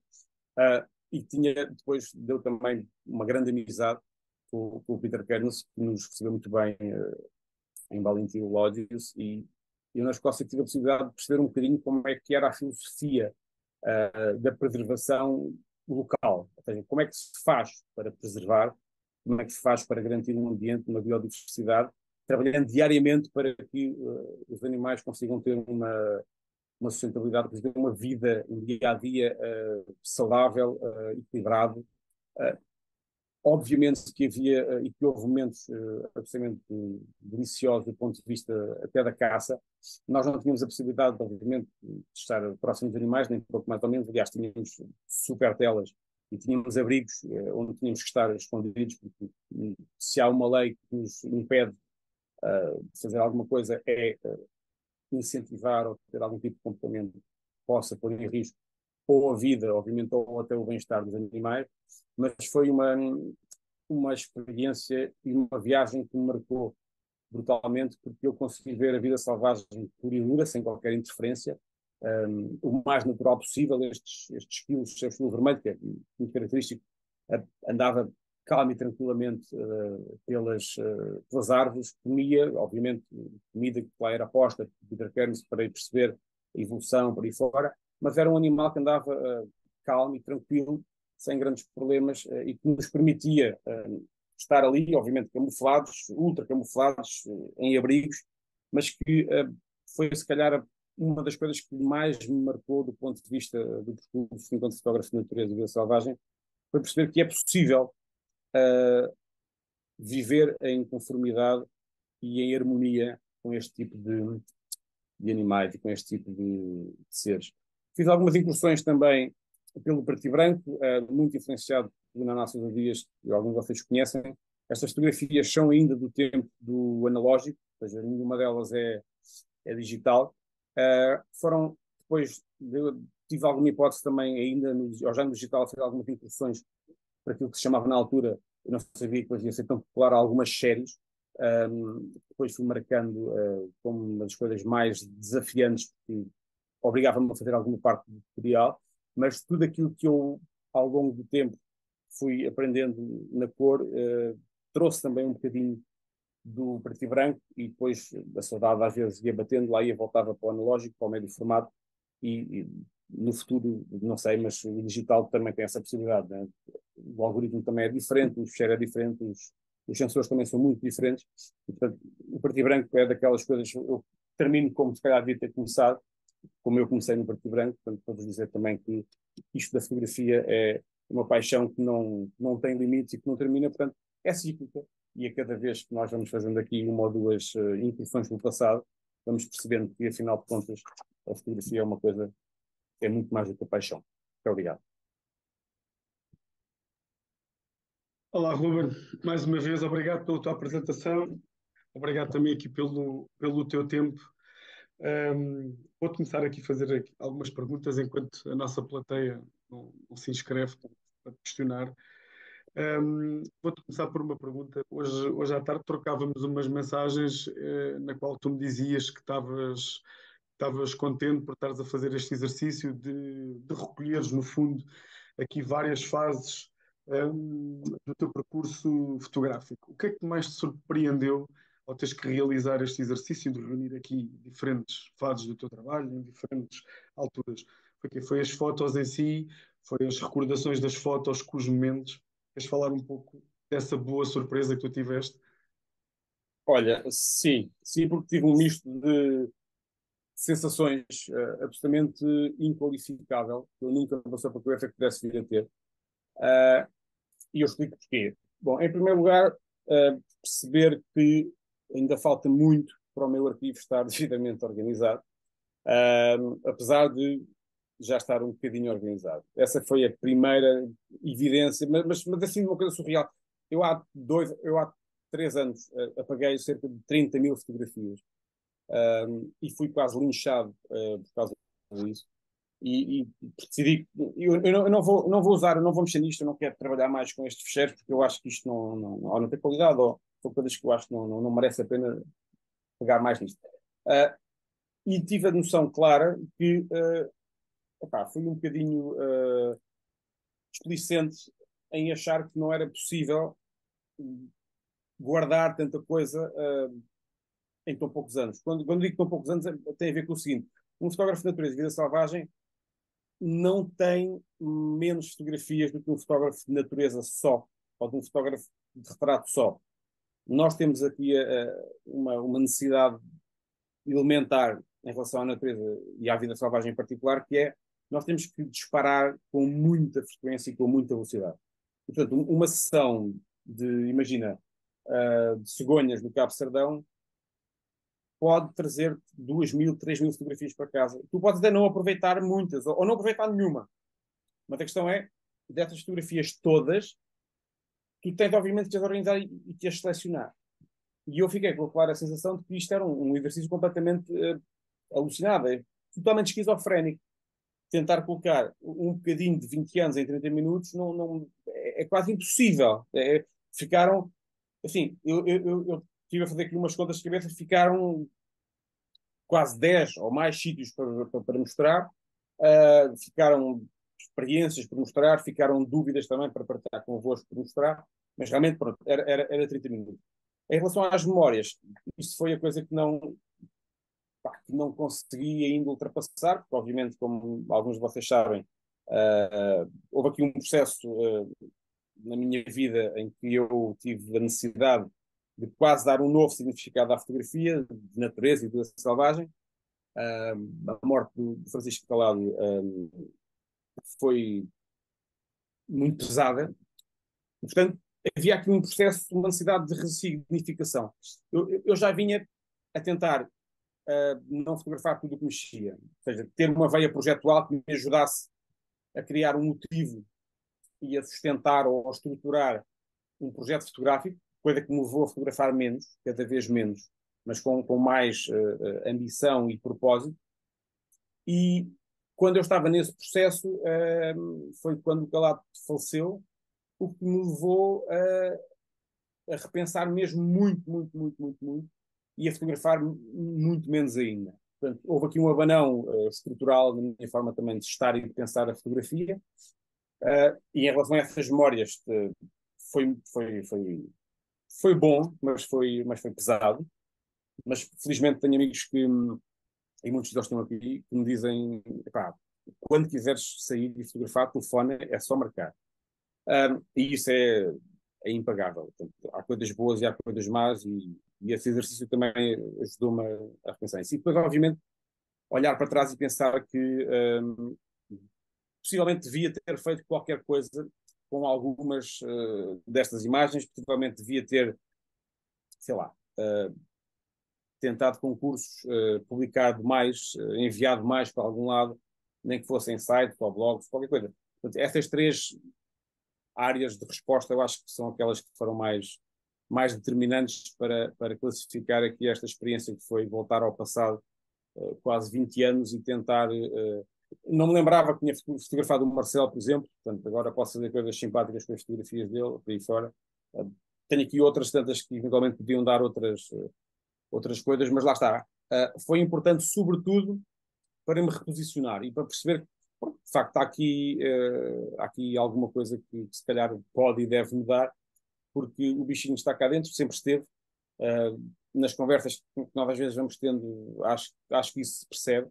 e depois deu também uma grande amizade com o Peter Kearns, que nos recebeu muito bem em Valentino Lodges, e eu na Escócia tive a possibilidade de perceber um bocadinho como é que era a filosofia da preservação local, ou seja, como é que se faz para preservar, como é que se faz para garantir um ambiente, uma biodiversidade, trabalhando diariamente para que os animais consigam ter uma sustentabilidade, uma vida, um dia a dia saudável, equilibrado. Obviamente que havia e que houve momentos absolutamente deliciosos do ponto de vista até da caça. Nós não tínhamos a possibilidade, obviamente, de estar próximos dos animais, nem pouco mais ou menos. Aliás, tínhamos super telas e tínhamos abrigos onde tínhamos que estar escondidos, porque se há uma lei que nos impede de fazer alguma coisa, é incentivar ou ter algum tipo de comportamento que possa pôr em risco ou a vida, obviamente, ou até o bem-estar dos animais, mas foi uma experiência e uma viagem que me marcou brutalmente, porque eu consegui ver a vida selvagem pura e dura, sem qualquer interferência, o mais natural possível. Estes esquilos, o esquilo vermelho, que é muito característico, andava calmo e tranquilamente pelas árvores, comia, obviamente, comida que lá era posta, Peter Kearns, para ir perceber a evolução por aí fora, mas era um animal que andava calmo e tranquilo, sem grandes problemas, e que nos permitia estar ali, obviamente camuflados, ultra camuflados, em abrigos, mas que foi se calhar uma das coisas que mais me marcou do ponto de vista do percurso enquanto fotógrafo de natureza e vida selvagem, foi perceber que é possível viver em conformidade e em harmonia com este tipo de animais e com este tipo de seres. Fiz algumas incursões também pelo preto e branco, muito influenciado por Inácio Dias, que alguns de vocês conhecem. Estas fotografias são ainda do tempo do analógico, ou seja, nenhuma delas é digital. Foram depois, tive alguma hipótese também ainda, já no digital, fiz algumas incursões para aquilo que se chamava na altura, eu não sabia que depois ia ser tão popular, algumas séries. Depois fui marcando como uma das coisas mais desafiantes, porque obrigava-me a fazer alguma parte do tutorial, mas tudo aquilo que eu, ao longo do tempo, fui aprendendo na cor, trouxe também um bocadinho do preto e branco, e depois a saudade às vezes ia batendo, lá ia voltava para o analógico, para o médio formato, e no futuro, não sei, mas o digital também tem essa possibilidade, né? O algoritmo também é diferente, o fecheiro é diferente, os sensores também são muito diferentes, e, portanto, o preto e branco é daquelas coisas, eu termino como se calhar devia ter começado, como eu comecei no preto e branco, portanto, para vos dizer também que isto da fotografia é uma paixão que não tem limites e que não termina, portanto, é cíclica, e a cada vez que nós vamos fazendo aqui uma ou duas incursões no passado, vamos percebendo que, afinal de contas, a fotografia é uma coisa que é muito mais do que a paixão. Muito obrigado. Olá, Ruben. Mais uma vez, obrigado pela tua apresentação. Obrigado também aqui pelo teu tempo. Vou começar aqui a fazer algumas perguntas enquanto a nossa plateia não se inscreve para te questionar. Vou-te começar por uma pergunta. Hoje à tarde trocávamos umas mensagens na qual tu me dizias que estavas contente por estares a fazer este exercício de recolheres, no fundo, aqui várias fases do teu percurso fotográfico. O que é que mais te surpreendeu ao teres que realizar este exercício de reunir aqui diferentes fases do teu trabalho, em diferentes alturas? Foi as fotos em si, foi as recordações das fotos com os momentos. Queres falar um pouco dessa boa surpresa que tu tiveste? Olha, sim, sim, porque tive um misto de sensações absolutamente inqualificável, que eu nunca passou para a cabeça que pudesse vir a ter. Uh, e eu explico porquê. Bom, em primeiro lugar, perceber que ainda falta muito para o meu arquivo estar devidamente organizado, apesar de já estar um bocadinho organizado. Essa foi a primeira evidência, mas assim, uma coisa surreal. Eu há 3 anos apaguei cerca de 30 mil fotografias e fui quase linchado por causa disso. E decidi, eu não vou usar, eu não vou mexer nisto, eu não quero trabalhar mais com estes fecheiros, porque eu acho que isto ou não tem qualidade, ou são coisas que eu acho que não merece a pena pegar mais nisto. E tive a noção clara que fui um bocadinho displicente em achar que não era possível guardar tanta coisa em tão poucos anos. Quando digo tão poucos anos, tem a ver com o seguinte: um fotógrafo de natureza e vida selvagem não tem menos fotografias do que um fotógrafo de natureza só, ou de um fotógrafo de retrato só. Nós temos aqui uma necessidade elementar em relação à natureza e à vida selvagem em particular, que é nós temos que disparar com muita frequência e com muita velocidade. E, portanto, uma sessão imagina, de cegonhas no Cabo Sardão pode trazer 2.000, 3.000 fotografias para casa. Tu podes até não aproveitar muitas, ou não aproveitar nenhuma. Mas a questão é, dessas fotografias todas, tu tens obviamente que as organizar e que as selecionar. E eu fiquei com a clara sensação de que isto era um exercício completamente alucinado, totalmente esquizofrénico. Tentar colocar um bocadinho de 20 anos em 30 minutos é quase impossível. Ficaram, assim, eu estive a fazer aqui umas contas de cabeça, ficaram quase 10 ou mais sítios para mostrar, ficaram experiências para mostrar, ficaram dúvidas também para partilhar convosco para mostrar, mas realmente, pronto, era 30 minutos. Em relação às memórias, isso foi a coisa que não consegui ainda ultrapassar, porque obviamente, como alguns de vocês sabem, houve aqui um processo na minha vida em que eu tive a necessidade de quase dar um novo significado à fotografia, de natureza e de selvagem. A morte do Francisco Calado foi muito pesada. E, portanto, havia aqui um processo, uma necessidade de ressignificação. Eu já vinha a tentar não fotografar tudo o que mexia. Ou seja, ter uma veia projetual que me ajudasse a criar um motivo e a sustentar ou a estruturar um projeto fotográfico, coisa que me levou a fotografar menos, cada vez menos, mas com mais ambição e propósito. E quando eu estava nesse processo, foi quando o Calado faleceu, o que me levou a repensar mesmo muito, muito, muito, muito, muito, e a fotografar muito menos ainda. Portanto, houve aqui um abanão estrutural na minha forma também de estar e de pensar a fotografia. E em relação a essas memórias, foi bom, mas foi pesado. Mas felizmente tenho amigos e muitos deles estão aqui, que me dizem: epá, quando quiseres sair e fotografar, telefone, é só marcar. E isso é impagável. Portanto, há coisas boas e há coisas más, e esse exercício também ajudou-me a repensar isso. E depois, obviamente, olhar para trás e pensar que possivelmente devia ter feito qualquer coisa com algumas destas imagens, possivelmente devia ter, sei lá, tentado concursos, publicado mais, enviado mais para algum lado, nem que fosse em sites ou blogs, qualquer coisa. Portanto, essas 3 áreas de resposta eu acho que são aquelas que foram mais determinantes para classificar aqui esta experiência, que foi voltar ao passado quase 20 anos e tentar. Não me lembrava que tinha fotografado o Marcelo, por exemplo, portanto, agora posso fazer coisas simpáticas com as fotografias dele, por aí fora. Tenho aqui outras tantas que eventualmente podiam dar outras coisas, mas lá está. Foi importante, sobretudo, para me reposicionar e para perceber que, de facto, há aqui alguma coisa que se calhar pode e deve mudar, porque o bichinho está cá dentro, sempre esteve, nas conversas que nós às vezes vamos tendo, acho que isso se percebe.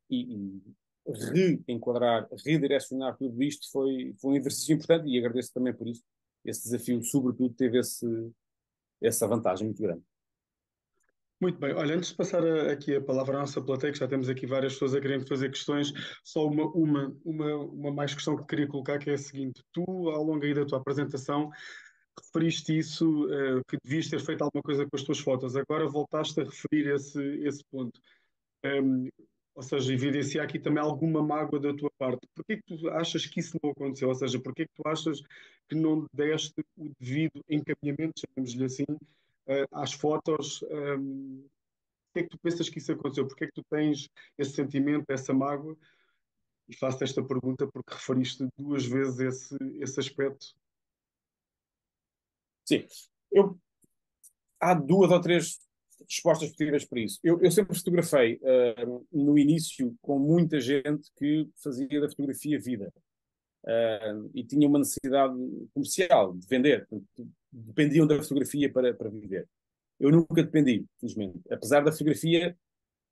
E reenquadrar, redirecionar tudo isto foi um exercício importante e agradeço também por isso. Esse desafio, sobretudo, teve essa vantagem muito grande. Muito bem. Olha, antes de passar aqui a palavra à nossa plateia, que já temos aqui várias pessoas a querer fazer questões, só uma mais questão que queria colocar, que é a seguinte. Tu, ao longo aí da tua apresentação, referiste isso, que devias ter feito alguma coisa com as tuas fotos. Agora voltaste a referir esse ponto. Um, ou seja, evidenciar aqui também alguma mágoa da tua parte. Porquê que tu achas que isso não aconteceu? Ou seja, porquê que tu achas que não deste o devido encaminhamento, chamemos-lhe assim, às fotos? Porquê que tu pensas que isso aconteceu? Porquê que tu tens esse sentimento, essa mágoa? E faço esta pergunta porque referiste duas vezes esse aspecto. Sim, eu, há duas ou três respostas possíveis para isso. Eu sempre fotografei no início com muita gente que fazia da fotografia vida e tinha uma necessidade comercial de vender. Dependiam da fotografia para viver. Eu nunca dependi, felizmente. Apesar da fotografia,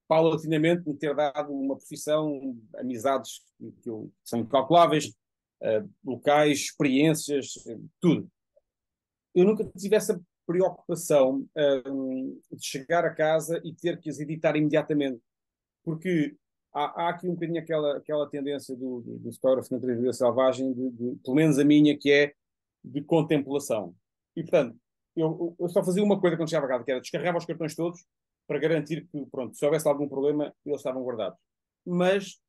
paulatinamente, me ter dado uma profissão, amizades que são incalculáveis, locais, experiências, tudo. Eu nunca tive essa preocupação de chegar a casa e ter que as editar imediatamente, porque há aqui um bocadinho aquela tendência do fotógrafo na natureza selvagem, pelo menos a minha, que é de contemplação. E, portanto, eu só fazia uma coisa quando chegava a casa, que era descarregava os cartões todos para garantir que, pronto, se houvesse algum problema, eles estavam guardados. Mas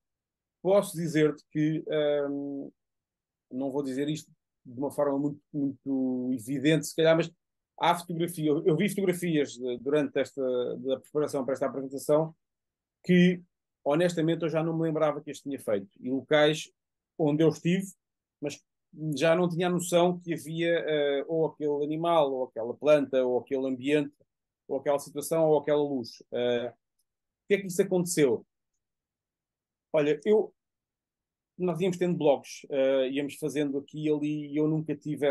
posso dizer-te que, não vou dizer isto de uma forma muito, muito evidente, se calhar, mas há fotografia, eu vi fotografias durante da preparação para esta apresentação que, honestamente, eu já não me lembrava que este tinha feito. E locais onde eu estive, mas já não tinha a noção que havia ou aquele animal, ou aquela planta, ou aquele ambiente, ou aquela situação, ou aquela luz. Que é que isso aconteceu? Olha, nós íamos tendo blogs, íamos fazendo aqui e ali, e eu nunca tive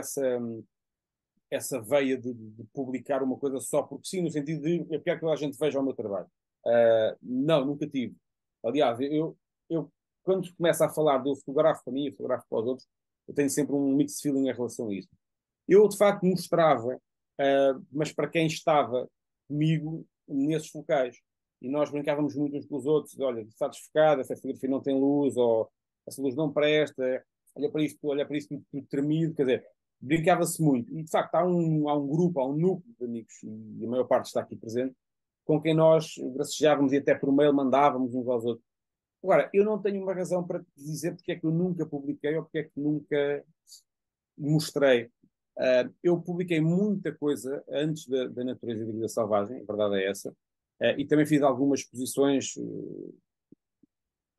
essa veia de publicar uma coisa só porque sim, no sentido de eu quero que toda a gente veja o meu trabalho. Não, nunca tive. Aliás, eu quando começo a falar de eu fotografo para mim e fotografo para os outros, eu tenho sempre um mixed feeling em relação a isso. Eu, de facto, mostrava, mas para quem estava comigo nesses locais. E nós brincávamos muito uns com os outros: olha, está desfocada, essa fotografia não tem luz, ou essa luz não presta, olha para isto tudo tremido, quer dizer, brincava-se muito. E, de facto, há um grupo, há um núcleo de amigos, e a maior parte está aqui presente, com quem nós gracejávamos e até por mail mandávamos uns aos outros. Agora, eu não tenho uma razão para te dizer porque é que eu nunca publiquei ou porque é que nunca mostrei. Eu publiquei muita coisa antes da natureza e da vida selvagem, a verdade é essa, e também fiz algumas exposições,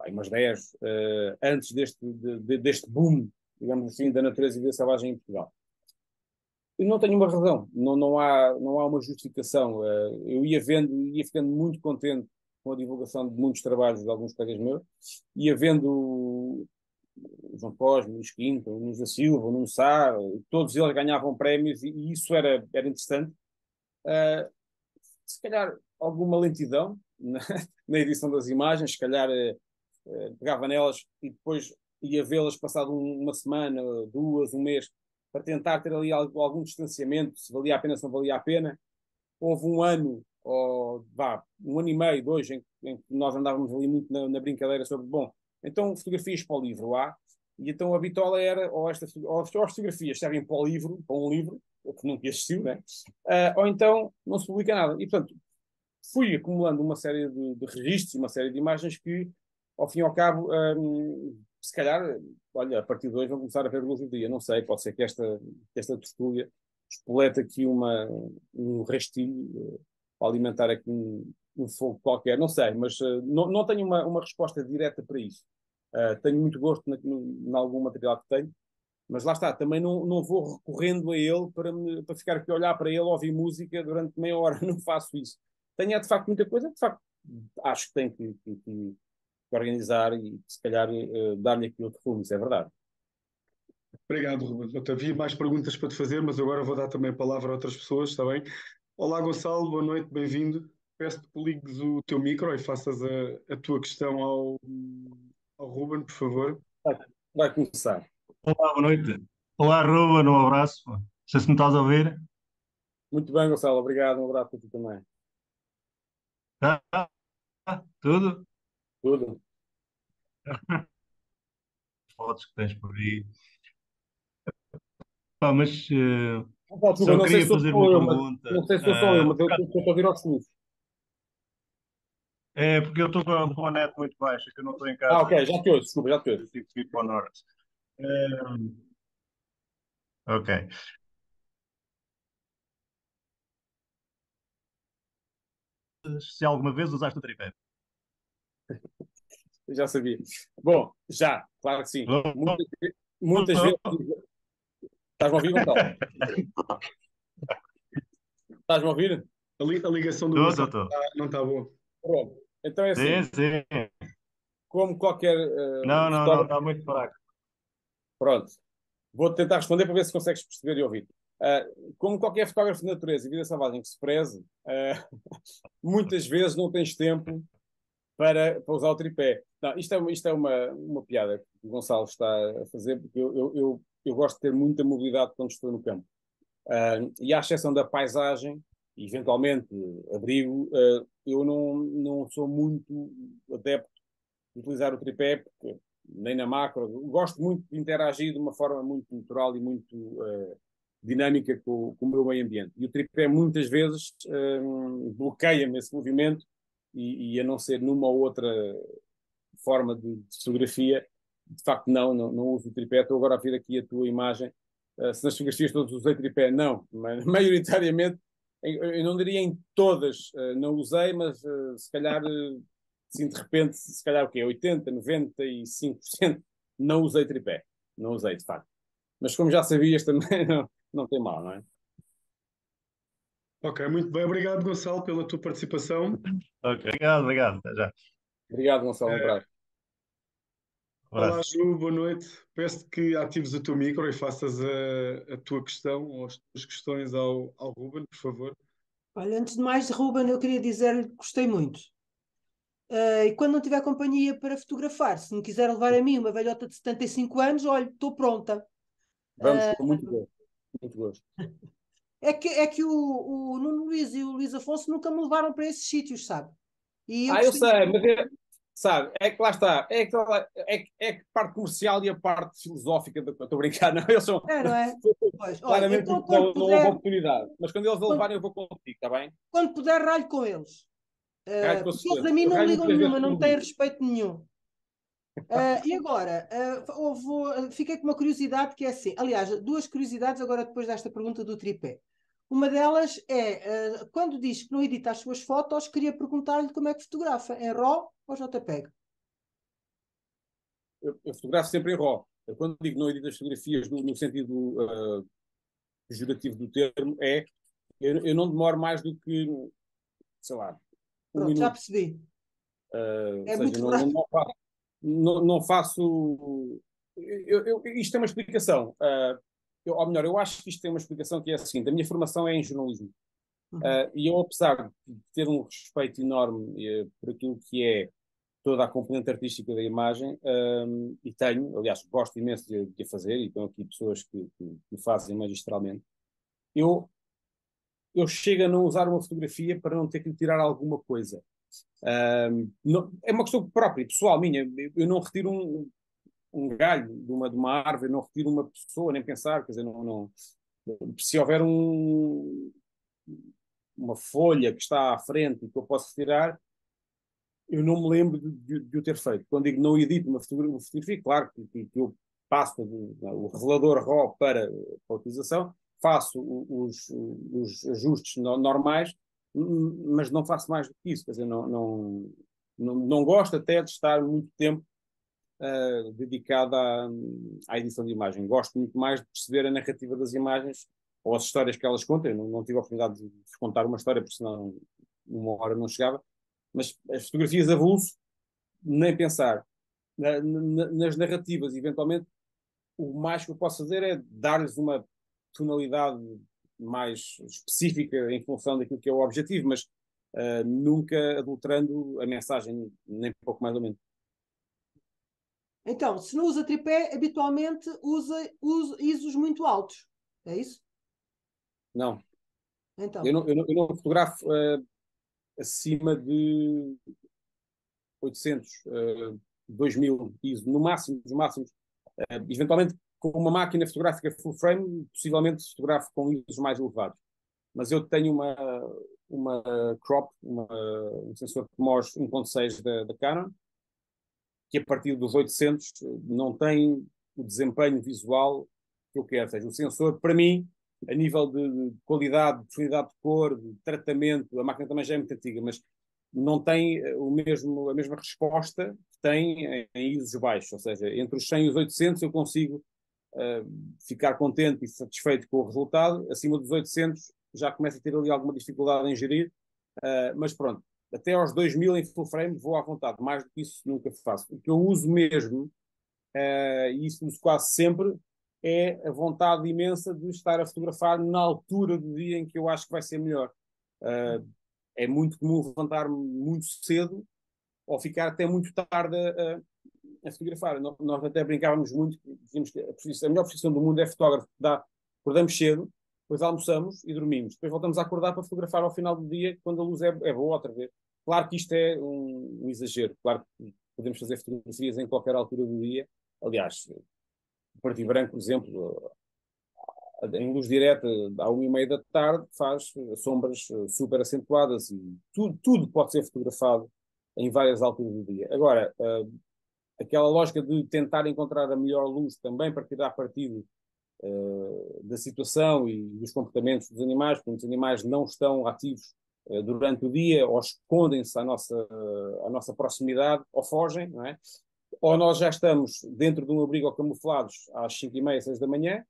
umas 10, antes deste boom, digamos assim, da natureza e da vida selvagem em Portugal. Eu não tenho uma razão, não há uma justificação. Eu ia ficando muito contente com a divulgação de muitos trabalhos de alguns colegas meus, ia vendo o João Cosme, o Luís Quinto, o Nunes da Silva, o Nuno Sá, todos eles ganhavam prémios e isso era interessante. Uh, Se calhar alguma lentidão na edição das imagens, se calhar pegava nelas e depois ia vê-las passado uma semana, duas, um mês, para tentar ter ali algum distanciamento, se valia a pena, se não valia a pena. Houve um ano, ou vá, um ano e meio, dois, em que nós andávamos ali muito na brincadeira sobre, bom, então fotografias para o livro há, e então a bitola era, ou as fotografias servem para o livro, para um livro, que nunca existiu, né? Ou então não se publica nada. E, portanto, fui acumulando uma série de registros, uma série de imagens que, ao fim e ao cabo, se calhar, olha, a partir de hoje vão começar a ver luz do dia. Não sei, pode ser que esta tertúlia espoleta aqui um restinho para alimentar aqui um fogo qualquer. Não sei, mas não tenho uma resposta direta para isso. Tenho muito gosto em algum material que tenho, mas lá está, também não vou recorrendo a ele para ficar aqui a olhar para ele, ouvir música durante meia hora. Não faço isso. Tenho, de facto, muita coisa, de facto, acho que tenho que organizar e, se calhar, dar-lhe aqui outro rumo, isso é verdade. Obrigado, Ruben. Eu havia mais perguntas para te fazer, mas agora vou dar também a palavra a outras pessoas, está bem? Olá, Gonçalo, boa noite, bem-vindo. Peço-te que ligues o teu micro e faças a tua questão ao Ruben, por favor. Vai começar. Olá, boa noite. Olá, Ruben, um abraço. Não sei se me estás a ouvir. Muito bem, Gonçalo, obrigado. Um abraço para ti também. Tá? Tudo? Tudo. Fotos que tens por aí. Pá, mas Desculpa, só não sei se queria sou fazer só uma eu, mas pergunta. não sei se sou só eu, mas Por eu acaso, estou a ouvir aos sininhos. é porque eu estou com a net muito baixa, que eu não estou em Ah, casa. ok, já te ouço, desculpa, já te ouço. Eu tive que ir para o norte. Eh, ok. Se alguma vez usaste o tripé? Eu já sabia. Bom, já, claro que sim. Alô? Muitas vezes. Alô? Estás-me a ouvir, Gonçalo? Estás-me a ouvir? A ligação do Gonçalo Estou. não está boa. Pronto. Então é Sim, assim, sim. como qualquer Não, fotógrafo. está muito fraco. Pronto. Vou tentar responder para ver se consegues perceber e ouvir. Ah, como qualquer fotógrafo de natureza e vida selvagem que se preze, muitas vezes não tens tempo para usar o tripé. Não, isto é uma piada que o Gonçalo está a fazer, porque eu gosto de ter muita mobilidade quando estou no campo. E à exceção da paisagem, e eventualmente abrigo, eu não sou muito adepto de utilizar o tripé, porque nem na macro. Gosto muito de interagir de uma forma muito natural e muito dinâmica com o meu meio ambiente. E o tripé muitas vezes bloqueia-me esse movimento e a não ser numa ou outra forma de fotografia, de facto não uso o tripé. Estou agora a ver aqui a tua imagem. Se nas fotografias todas usei tripé, não. Mas, maioritariamente, eu não diria em todas não usei, mas se calhar, sim, de repente, se calhar o quê? 80, 95% não usei tripé. Não usei, de facto. Mas como já sabias, também não tem mal, não é? Ok, muito bem. Obrigado, Gonçalo, pela tua participação. Ok, obrigado. Até já. Obrigado, Gonçalo. Um Eh, abraço. Um Olá, abraço. Ju, boa noite. Peço que atives o teu micro e faças a tua questão ou as tuas questões ao Ruben, por favor. Olha, antes de mais, Ruben, eu queria dizer-lhe que gostei muito. E quando não tiver companhia para fotografar, se me quiser levar a mim, uma velhota de 75 anos, olha, estou pronta. Vamos, com muito gosto. Muito gosto. É que o Nuno Luís e o Luís Afonso nunca me levaram para esses sítios, sabe? E eu Eu gostei sei, muito. mas sabe, é que lá está, é que a parte comercial e a parte filosófica da estou a brincar, não, eles são É, não é? Pois, olha, claramente então não houve oportunidade, mas quando eles a quando, levarem eu vou contigo, está bem? quando puder, ralho com eles. Ralho com Porque eles certeza. a mim Eu não me ralho ligam muitas vezes nenhuma, não me têm comigo. respeito nenhum. E agora, fiquei com uma curiosidade que é assim. Aliás, duas curiosidades agora depois desta pergunta do tripé. Uma delas é, quando diz que não edita as suas fotos, queria perguntar-lhe como é que fotografa, em RAW ou JPEG? Eu fotografo sempre em RAW. Eu, quando digo não edito as fotografias no sentido pejorativo do termo, eu não demoro mais do que, sei lá, um Pronto, já minuto. percebi. Ou É seja, muito rápido. não faço. Isto tem uma explicação. Ou melhor, eu acho que isto tem uma explicação que é a seguinte: a minha formação é em jornalismo. Uhum. E eu, apesar de ter um respeito enorme por aquilo que é toda a componente artística da imagem, e tenho, aliás, gosto imenso de a fazer, e estão aqui pessoas que o fazem magistralmente, eu, eu chego a não usar uma fotografia para não ter que lhe tirar alguma coisa. É uma questão própria, pessoal minha. Eu não retiro um galho de uma árvore, não retiro uma pessoa, nem pensar, quer dizer, se houver uma folha que está à frente e que eu posso retirar, eu não me lembro de o ter feito. Quando digo não edito uma fotografia, claro que eu passo o revelador RAW para a utilização, faço os ajustes normais, mas não faço mais do que isso. Quer dizer, não gosto até de estar muito tempo dedicado à edição de imagem. Gosto muito mais de perceber a narrativa das imagens ou as histórias que elas contam. Eu não tive a oportunidade de contar uma história, porque senão uma hora não chegava. Mas as fotografias avulso, nem pensar. Nas narrativas, eventualmente, o mais que eu posso fazer é dar-lhes uma tonalidade mais específica em função daquilo que é o objetivo, mas nunca adulterando a mensagem, nem pouco mais ou menos. Então, se não usa tripé, habitualmente usa ISOs muito altos. É isso? Não, Então, eu não fotografo acima de 800, 2000 ISO, no máximo, dos máximos. Eventualmente, com uma máquina fotográfica full frame, possivelmente fotografo com ISOs mais elevados. Mas eu tenho uma crop, um sensor de CMOS 1.6 da Canon, que a partir dos 800 não tem o desempenho visual que eu quero. Ou seja, o sensor, para mim, a nível de qualidade, de profundidade de cor, de tratamento, a máquina também já é muito antiga, mas não tem a mesma resposta que tem em ISOs baixos. Ou seja, entre os 100 e os 800 eu consigo ficar contente e satisfeito com o resultado. Acima dos 800 já começo a ter ali alguma dificuldade em gerir, mas pronto, até aos 2000 em full frame vou à vontade, mais do que isso nunca faço. O que eu uso mesmo, e isso uso quase sempre, é a vontade imensa de estar a fotografar na altura do dia em que eu acho que vai ser melhor. É muito comum levantar-me muito cedo ou ficar até muito tarde a fotografar. Nós até brincávamos muito, dizíamos que a melhor profissão do mundo é fotógrafo. Acordamos cedo, depois almoçamos e dormimos. Depois voltamos a acordar para fotografar ao final do dia, quando a luz é boa outra vez. Claro que isto é um exagero. Claro que podemos fazer fotografias em qualquer altura do dia. Aliás, o Partido Branco, por exemplo, em luz direta, à 1h30 da tarde, faz sombras super acentuadas e tudo pode ser fotografado em várias alturas do dia. Agora, aquela lógica de tentar encontrar a melhor luz também para tirar partido da situação e dos comportamentos dos animais, porque muitos animais não estão ativos durante o dia ou escondem-se à nossa proximidade ou fogem, não é? Ou nós já estamos dentro de um abrigo ou camuflados às 5h30, 6 da manhã,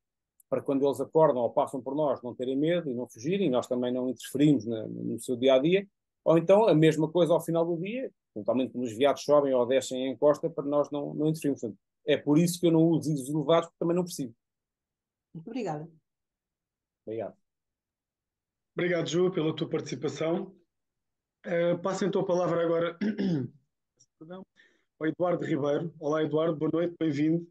para quando eles acordam ou passam por nós não terem medo e não fugirem, nós também não interferimos no seu dia-a-dia, ou então a mesma coisa ao final do dia, eventualmente quando os veados sobem ou descem em encosta, para nós não interferimos. Portanto, é por isso que eu não uso ISOs elevados, porque também não preciso. muito obrigada. Obrigado. Obrigado, Ju, pela tua participação. Passo então a palavra agora perdão, ao Eduardo Ribeiro. Olá, Eduardo, boa noite, bem-vindo.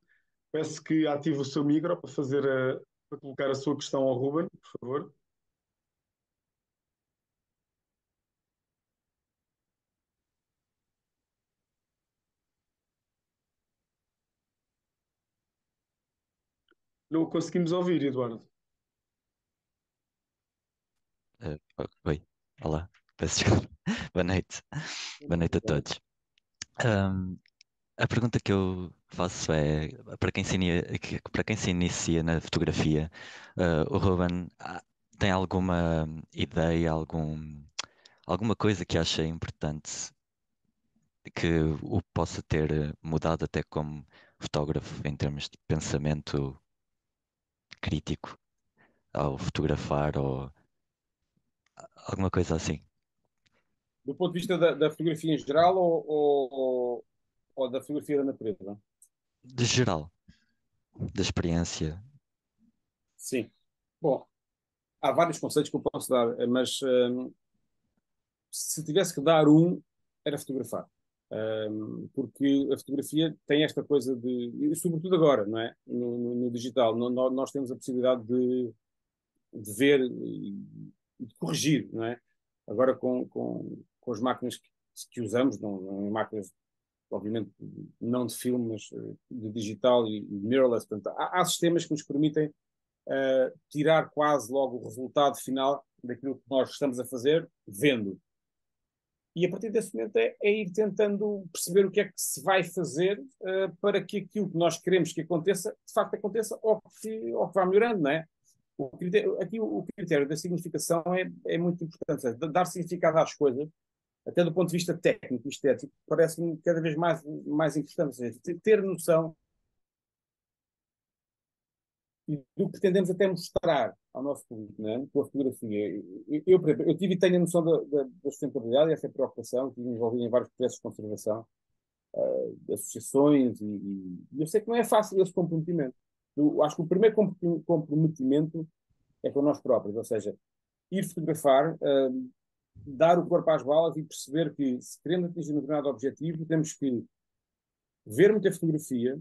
Peço que ative o seu micro para colocar a sua questão ao Ruben, por favor. Não o conseguimos ouvir, Eduardo. Oi, olá, peço desculpa. Boa noite. Boa noite a todos. Ahm, a pergunta que eu faço é, para quem se inicia na fotografia, o Ruben tem alguma ideia, alguma coisa que acha importante que o possa ter mudado até como fotógrafo em termos de pensamento crítico ao fotografar ou alguma coisa assim? Do ponto de vista da fotografia em geral ou da fotografia da natureza? De geral, da experiência. Sim. Bom, há vários conceitos que eu posso dar, mas se tivesse que dar um, era fotografar. Porque a fotografia tem esta coisa de, e sobretudo agora, não é? No digital, nós temos a possibilidade de ver e de corrigir, não é? Agora com as máquinas que usamos, não máquinas, obviamente, não de filme, mas de digital e mirrorless, portanto, há sistemas que nos permitem tirar quase logo o resultado final daquilo que nós estamos a fazer, vendo. E a partir desse momento é ir tentando perceber o que é que se vai fazer para que aquilo que nós queremos que aconteça, de facto aconteça ou que vá melhorando, não é? O critério da significação é muito importante. Dar significado às coisas, até do ponto de vista técnico e estético, parece-me cada vez mais importante. Ou seja, ter noção do que pretendemos até mostrar ao nosso público, né, com a fotografia. Eu tive e tenho a noção da sustentabilidade e essa preocupação, estive envolvido em vários processos de conservação, de associações, e eu sei que não é fácil esse comprometimento. Acho que o primeiro comprometimento é com nós próprios, ou seja, ir fotografar, dar o corpo às balas e perceber que, se queremos atingir um determinado objetivo, temos que ver muita fotografia,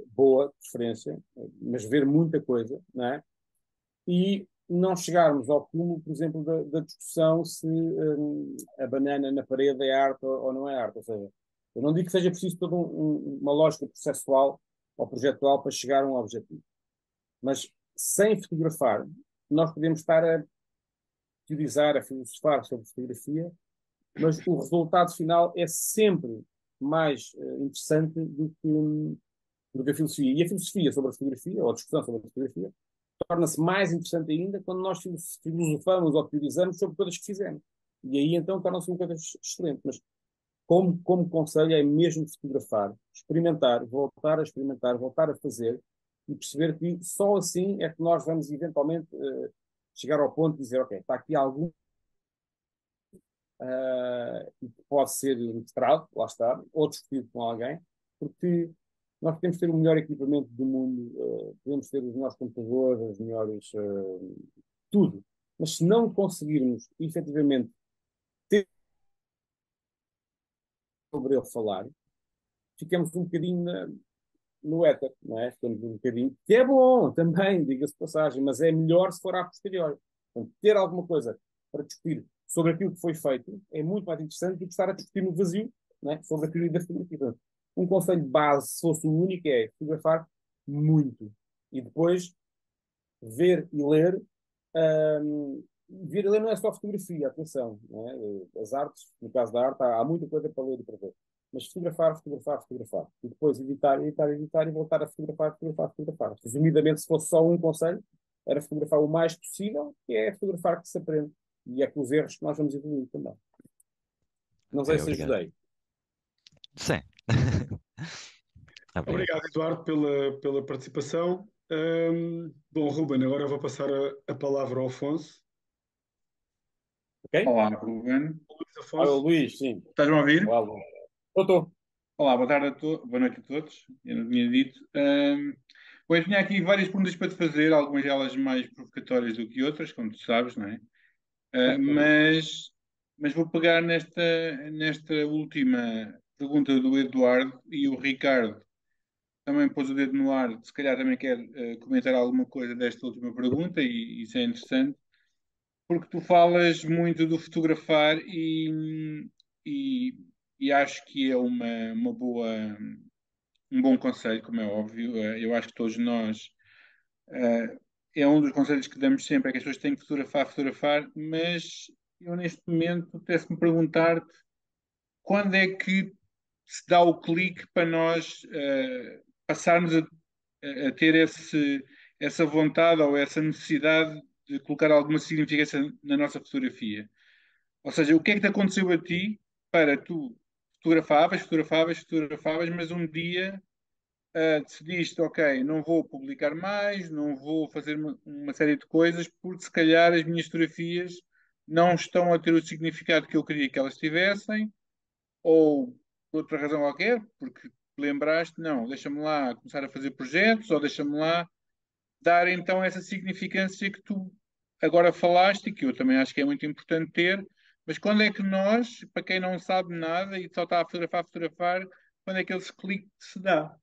boa, de preferência, mas ver muita coisa, não é? E não chegarmos ao cúmulo, por exemplo, da discussão se a banana na parede é arte ou não é arte. Ou seja, eu não digo que seja preciso toda uma lógica processual ou projetual para chegar a um objetivo. Mas sem fotografar, nós podemos estar a teorizar, a filosofar sobre fotografia, mas o resultado final é sempre mais interessante do que a filosofia. E a filosofia sobre a fotografia, ou a discussão sobre a fotografia, torna-se mais interessante ainda quando nós filosofamos ou teorizamos sobre coisas que fizemos. E aí então torna-se uma coisa excelente. Mas como conselho é mesmo fotografar, experimentar, voltar a fazer e perceber que só assim é que nós vamos eventualmente chegar ao ponto de dizer, ok, está aqui algum que pode ser mostrado, lá está, ou discutido com alguém, porque nós podemos ter o melhor equipamento do mundo, podemos ter os melhores computadores, os melhores tudo, mas se não conseguirmos efetivamente ter sobre ele falar, ficamos um bocadinho no éter, não é? Ficamos um bocadinho, que é bom também, diga-se de passagem, mas é melhor se for a posteriori. Portanto, ter alguma coisa para discutir sobre aquilo que foi feito é muito mais interessante do que estar a discutir no vazio, não é? Sobre a teoria da fotografia. Portanto, um conselho de base, se fosse o único, é fotografar muito. E depois ver e ler. Ver e ler não é só fotografia, atenção. Não é? As artes, no caso da arte, há muita coisa para ler e para ver. Mas fotografar. E depois editar e voltar a fotografar. Resumidamente, se fosse só um conselho, era fotografar o mais possível, que é fotografar que se aprende. E é com os erros que nós vamos evoluir também. Não sei Ok, se obrigado. ajudei. Sim. Obrigado. Obrigado, Eduardo, pela participação. Bom, Ruben, agora vou passar a palavra ao Afonso. Ok? Olá, Ruben. Luís Olha, Afonso. Luís, sim. Estás-me a ouvir? Olá, Luís. Estou. Olá, boa tarde boa noite a todos. Eu não tinha dito. Bom, eu tinha aqui várias perguntas para te fazer, algumas delas mais provocatórias do que outras, como tu sabes, não é? Mas vou pegar nesta última pergunta do Eduardo e o Ricardo também pôs o dedo no ar, se calhar também quer comentar alguma coisa desta última pergunta e isso é interessante. Porque tu falas muito do fotografar e, e acho que é um bom conselho, como é óbvio. Eu acho que todos nós, é um dos conselhos que damos sempre, é que as pessoas têm que fotografar, mas eu neste momento apetece-me perguntar-te quando é que se dá o clique para nós passarmos a ter essa vontade ou essa necessidade de colocar alguma significância na nossa fotografia. Ou seja, o que é que te aconteceu a ti para tu fotografavas, mas um dia decidiste, ok, não vou publicar mais, não vou fazer uma série de coisas, porque se calhar as minhas fotografias não estão a ter o significado que eu queria que elas tivessem, ou por outra razão qualquer, porque te lembraste, não, deixa-me lá começar a fazer projetos, ou deixa-me lá dar então essa significância que tu agora falaste e que eu também acho que é muito importante ter, mas quando é que nós, para quem não sabe nada e só está a fotografar, quando é que esse clique se dá?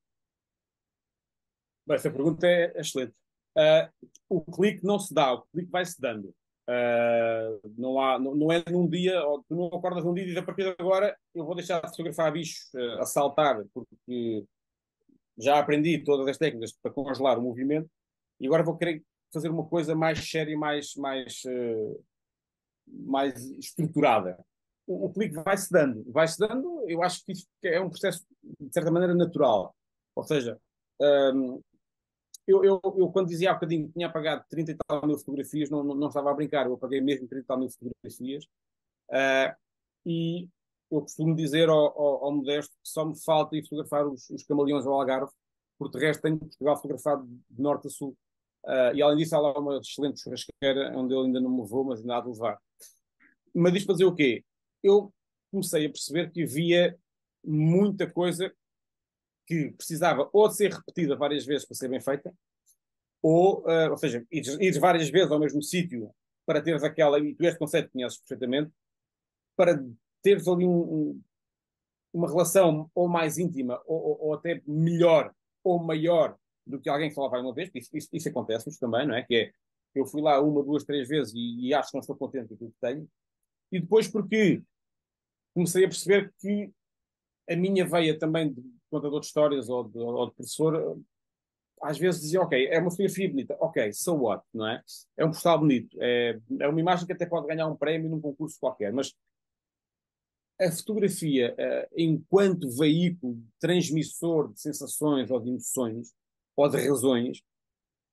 Bem, essa pergunta é excelente. O clique não se dá, o clique vai-se dando. Não é num dia, ou tu não acordas num dia e dizes a partir de agora eu vou deixar de fotografar bichos a saltar, porque já aprendi todas as técnicas para congelar o movimento e agora vou querer fazer uma coisa mais séria e mais estruturada. O clique vai-se dando, eu acho que isto é um processo de certa maneira natural. Ou seja, eu quando dizia há bocadinho que tinha apagado 30 e tal mil fotografias, não estava a brincar, eu apaguei mesmo 30 e tal mil fotografias. E eu costumo dizer ao Modesto que só me falta ir fotografar os camaleões ao Algarve, porque de resto tenho Portugal fotografado de norte a sul. E além disso, há lá uma excelente churrasqueira onde ele ainda não me levou, mas ainda há de levar. Mas isto fazer o quê? Eu comecei a perceber que havia muita coisa que precisava ou de ser repetida várias vezes para ser bem feita, ou seja, ires várias vezes ao mesmo sítio para teres aquela, e tu este conceito conheces perfeitamente, para teres ali uma relação ou mais íntima, ou até melhor, ou maior do que alguém que só lá vai uma vez, isso acontece-nos também, não é? Que é, eu fui lá uma, duas, três vezes e acho que não estou contente com aquilo que tenho, e depois porque comecei a perceber que a minha veia também de contador de histórias ou de professor, às vezes dizia, ok, é uma fotografia bonita, ok, so what, não é? É um postal bonito, é uma imagem que até pode ganhar um prémio num concurso qualquer, mas a fotografia, enquanto veículo transmissor de sensações ou de emoções ou de razões,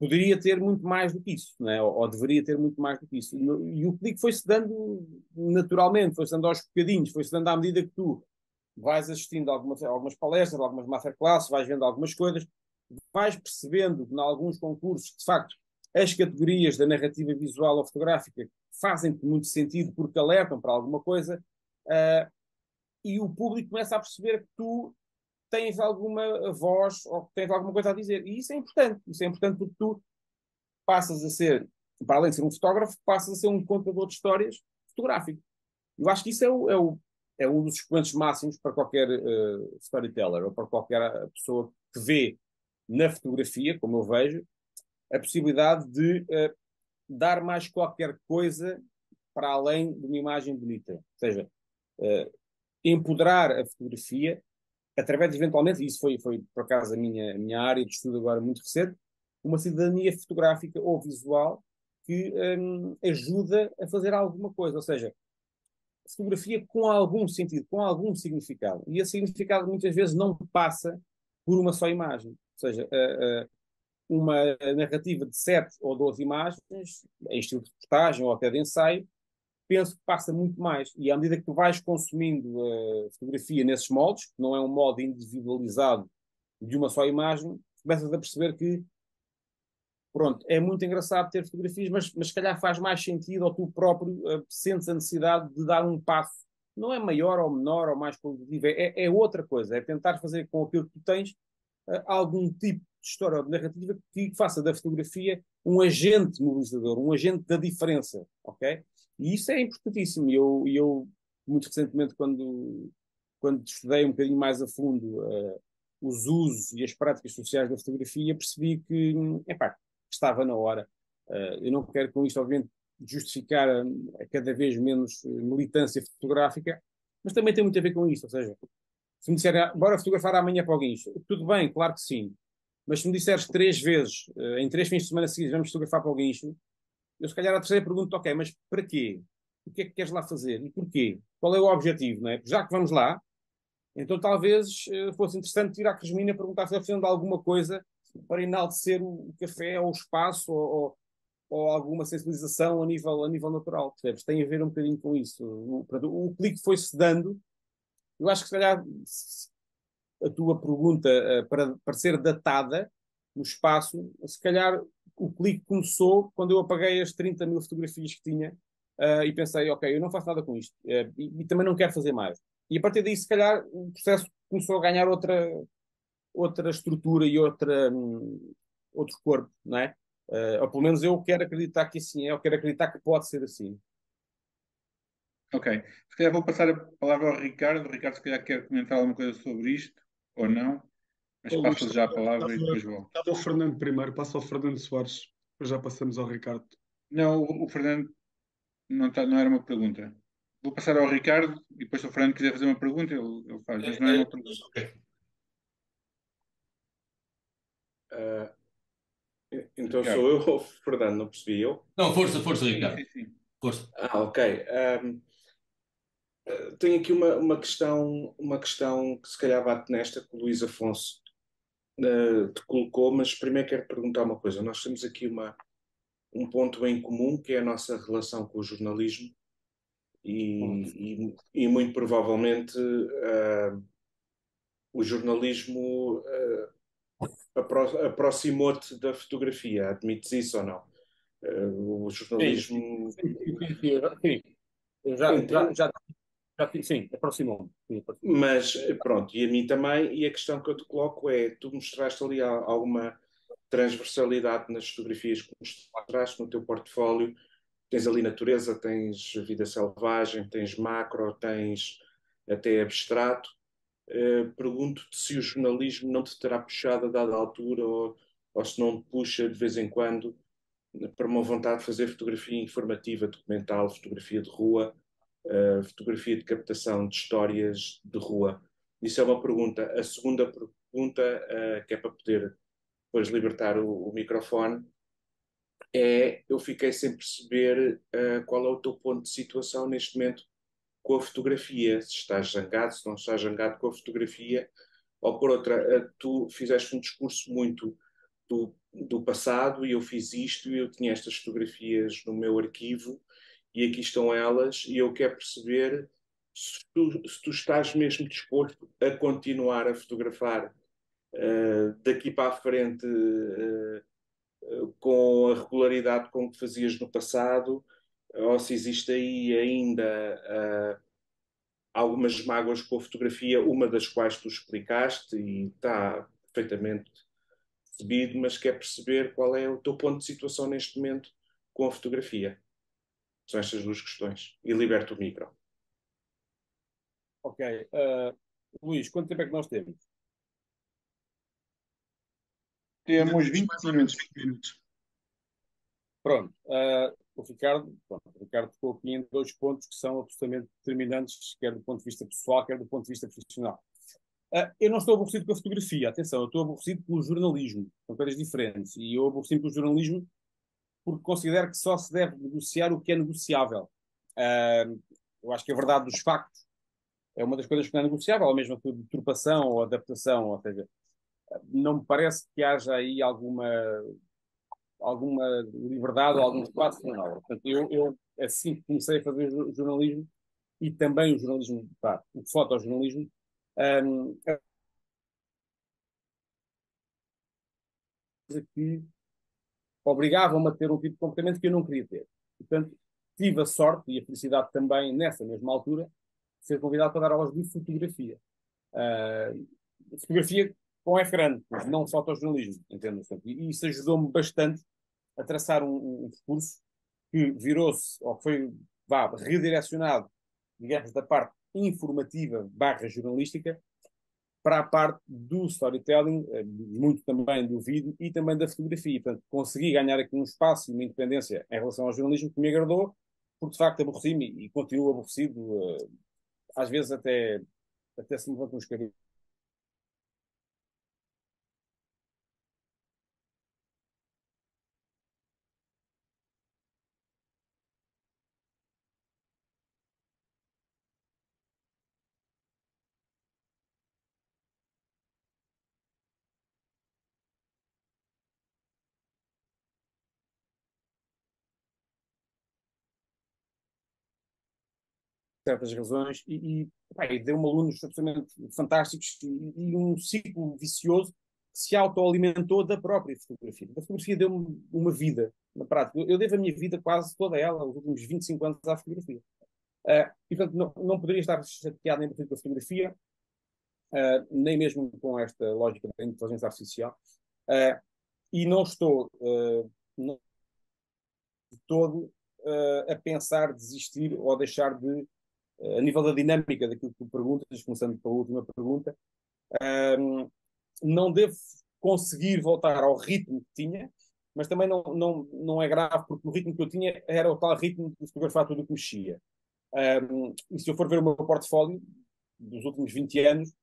poderia ter muito mais do que isso, não é? Ou deveria ter muito mais do que isso. E o clique foi-se dando naturalmente, foi-se dando aos bocadinhos, foi-se dando à medida que tu vais assistindo a algumas palestras, algumas masterclasses, vais vendo algumas coisas, vais percebendo que, em alguns concursos, que, de facto, as categorias da narrativa visual ou fotográfica fazem-te muito sentido porque alertam para alguma coisa, e o público começa a perceber que tu tens alguma voz ou que tens alguma coisa a dizer. E isso é importante. Isso é importante porque tu passas a ser, para além de ser um fotógrafo, passas a ser um contador de histórias fotográfico. Eu acho que isso é um dos expoentes máximos para qualquer storyteller ou para qualquer pessoa que vê na fotografia, como eu vejo, a possibilidade de dar mais qualquer coisa para além de uma imagem bonita. Ou seja, empoderar a fotografia através de, eventualmente, e isso foi por acaso a minha área de estudo agora muito recente, uma cidadania fotográfica ou visual que ajuda a fazer alguma coisa. Ou seja, fotografia com algum sentido, com algum significado. E esse significado muitas vezes não passa por uma só imagem. Ou seja, uma narrativa de 7 ou 12 imagens, em estilo de reportagem ou até de ensaio, penso que passa muito mais. E à medida que tu vais consumindo fotografia nesses moldes, que não é um modo individualizado de uma só imagem, começas a perceber que, pronto, é muito engraçado ter fotografias, mas se calhar faz mais sentido, ou tu próprio sentes a necessidade de dar um passo. Não é maior ou menor ou mais produtivo, é outra coisa. É tentar fazer com aquilo que tu tens algum tipo de história ou de narrativa que faça da fotografia um agente mobilizador, um agente da diferença, ok? E isso é importantíssimo. E eu muito recentemente, quando estudei um bocadinho mais a fundo os usos e as práticas sociais da fotografia, percebi que, epá, estava na hora. Eu não quero com isto, obviamente, justificar a cada vez menos militância fotográfica, mas também tem muito a ver com isso. Ou seja, se me disserem, bora fotografar amanhã para o guincho, tudo bem, claro que sim. Mas se me disseres 3 vezes, em 3 fins de semana seguidos, vamos fotografar para o guincho, eu se calhar a terceira pergunta, ok, mas para quê? O que é que queres lá fazer? E porquê? Qual é o objetivo, não é? Já que vamos lá, então talvez fosse interessante ir à Cresmina perguntar se é fazendo alguma coisa para enaltecer o café ou o espaço ou alguma sensibilização a nível natural, percebes? Tem a ver um bocadinho com isso. O clique foi-se dando. Eu acho que se calhar a tua pergunta para ser datada no espaço, se calhar o clique começou quando eu apaguei as 30 mil fotografias que tinha e pensei, ok, eu não faço nada com isto e também não quero fazer mais. E a partir daí, se calhar, o processo começou a ganhar outra estrutura e outro corpo, não é? Ou pelo menos eu quero acreditar que assim é, eu quero acreditar que pode ser assim. Ok. Se calhar vou passar a palavra ao Ricardo. O Ricardo, se calhar, quer comentar alguma coisa sobre isto, ou não. Mas passo-lhe já a palavra e depois vou. Estava o Fernando primeiro, passa ao Fernando Soares, depois já passamos ao Ricardo. Não, o Fernando não era uma pergunta. Vou passar ao Ricardo e depois se o Fernando quiser fazer uma pergunta, ele faz, mas não é uma pergunta. Ok. Então Ricardo. sou eu ou o Fernando? Não percebi eu? Não, força, Ricardo. Sim. Força. Ok. Tenho aqui uma questão que se calhar bate nesta que o Luís Afonso te colocou, mas primeiro quero perguntar uma coisa. Nós temos aqui um ponto em comum, que é a nossa relação com o jornalismo e muito provavelmente o jornalismo aproximou-te da fotografia. Admites isso ou não? O jornalismo... Sim. Eu já Sim, aproximou-me. Mas pronto, e a mim também, e a questão que eu te coloco é, tu mostraste ali alguma transversalidade nas fotografias que mostraste no teu portfólio, tens ali natureza, tens vida selvagem, tens macro, tens até abstrato. Pergunto-te se o jornalismo não te terá puxado a dada altura ou se não te puxa de vez em quando para uma vontade de fazer fotografia informativa, documental, fotografia de rua, fotografia de captação de histórias de rua. Isso é uma pergunta. A segunda pergunta, que é para poder depois libertar o microfone, eu fiquei sem perceber qual é o teu ponto de situação neste momento com a fotografia, se estás zangado, se não estás zangado com a fotografia, ou por outra, tu fizeste um discurso muito do passado e eu fiz isto e eu tinha estas fotografias no meu arquivo e aqui estão elas e eu quero perceber se tu estás mesmo disposto a continuar a fotografar daqui para a frente com a regularidade com que fazias no passado ou se existe aí ainda algumas mágoas com a fotografia, uma das quais tu explicaste e está perfeitamente percebido, mas quer perceber qual é o teu ponto de situação neste momento com a fotografia. São estas duas questões. E liberto o micro. Ok. Luís, quanto tempo é que nós temos? Temos Mais 20 ou menos 20 minutos. Pronto. O Ricardo tocou aqui em dois pontos que são absolutamente determinantes, quer do ponto de vista pessoal, quer do ponto de vista profissional. Eu não estou aborrecido com a fotografia, atenção, eu estou aborrecido pelo jornalismo, são coisas diferentes. E eu aborreci pelo jornalismo porque considero que só se deve negociar o que é negociável. Eu acho que a verdade dos factos é uma das coisas que não é negociável, ou mesmo a deturpação ou adaptação, ou seja, não me parece que haja aí alguma liberdade ou algum espaço não. Portanto, eu assim que comecei a fazer jornalismo e também o jornalismo, o fotojornalismo, a coisa que obrigavam-me a ter um tipo de comportamento que eu não queria ter. Portanto, tive a sorte e a felicidade também, nessa mesma altura, de ser convidado para dar aulas de fotografia. Fotografia com ecrã, mas não fotojornalismo, entende-se? E isso ajudou-me bastante a traçar um percurso que virou-se, ou foi redirecionado, digamos, da parte informativa barra jornalística para a parte do storytelling, muito também do vídeo e também da fotografia. Portanto, consegui ganhar aqui um espaço e uma independência em relação ao jornalismo que me agradou, porque de facto aborreci-me e continuo aborrecido, às vezes até se me levantam os cabelos. Certas razões e deu-me alunos absolutamente fantásticos e um ciclo vicioso que se autoalimentou da própria fotografia. A fotografia deu-me uma vida, na prática. Eu devo a minha vida quase toda ela, os últimos 25 anos, à fotografia. E, portanto, não poderia estar chateado nem com a fotografia, nem mesmo com esta lógica da inteligência artificial. E não estou não, de todo a pensar desistir ou deixar de a nível da dinâmica daquilo que tu perguntas, começando pela última pergunta, não devo conseguir voltar ao ritmo que tinha, mas também não é grave, porque o ritmo que eu tinha era o tal ritmo de fotografar tudo o que mexia. E se eu for ver o meu portfólio dos últimos 20 anos,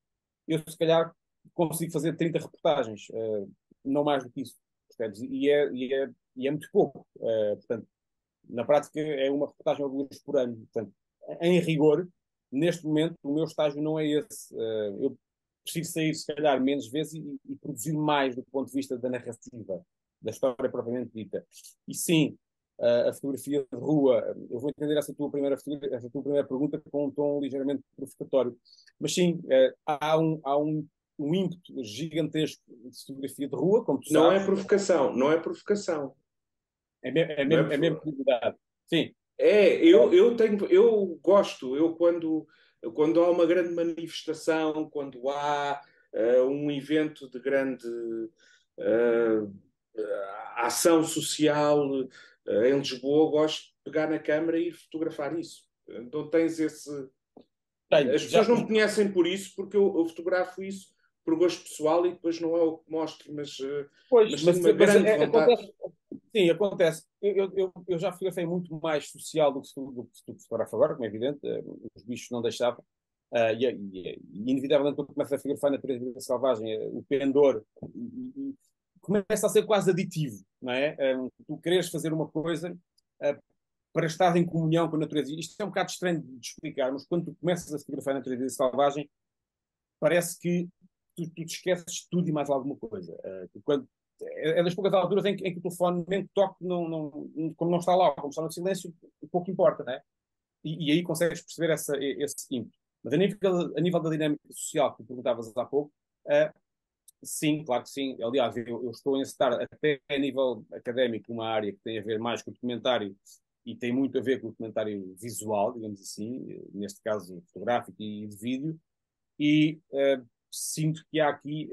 eu se calhar consigo fazer 30 reportagens, não mais do que isso. E é muito pouco. Portanto, na prática é uma reportagem ou duas por ano. Portanto, em rigor, neste momento, o meu estágio não é esse. Eu preciso sair, se calhar, menos vezes e produzir mais do ponto de vista da narrativa, da história propriamente dita. E sim, a fotografia de rua, eu vou entender essa tua primeira pergunta com um tom ligeiramente provocatório. Mas sim, há um ímpeto gigantesco de fotografia de rua, como tu Não sabes. é provocação, não é provocação. É mesmo curiosidade. Sim. Eu gosto, eu quando quando há uma grande manifestação, quando há um evento de grande ação social em Lisboa, gosto de pegar na câmara e ir fotografar isso. Então tens esse... As pessoas não me conhecem por isso, porque eu fotografo isso por gosto pessoal e depois não é o que mostro, mas tenho uma grande vontade. Acontece, sim, acontece. Eu já fotografei muito mais social do que fotografo agora, como é evidente. Os bichos não deixavam. E inevitavelmente, quando começa a fotografar na natureza selvagem, o pendor começa a ser quase aditivo, não é? Tu queres fazer uma coisa para estar em comunhão com a natureza. Isto é um bocado estranho de explicar, mas quando tu começas a fotografar na natureza selvagem, parece que tu te esqueces de tudo e mais alguma coisa. É das poucas alturas em que o telefone, nem que toque, como não está lá, como está no silêncio, pouco importa, não é? E aí consegues perceber esse ímpeto. Mas a nível da dinâmica social que tu perguntavas há pouco, sim, claro que sim. Aliás, eu estou a encetar até a nível académico uma área que tem a ver mais com o documentário e tem muito a ver com o documentário visual, digamos assim, neste caso fotográfico e de vídeo, e sinto que há aqui,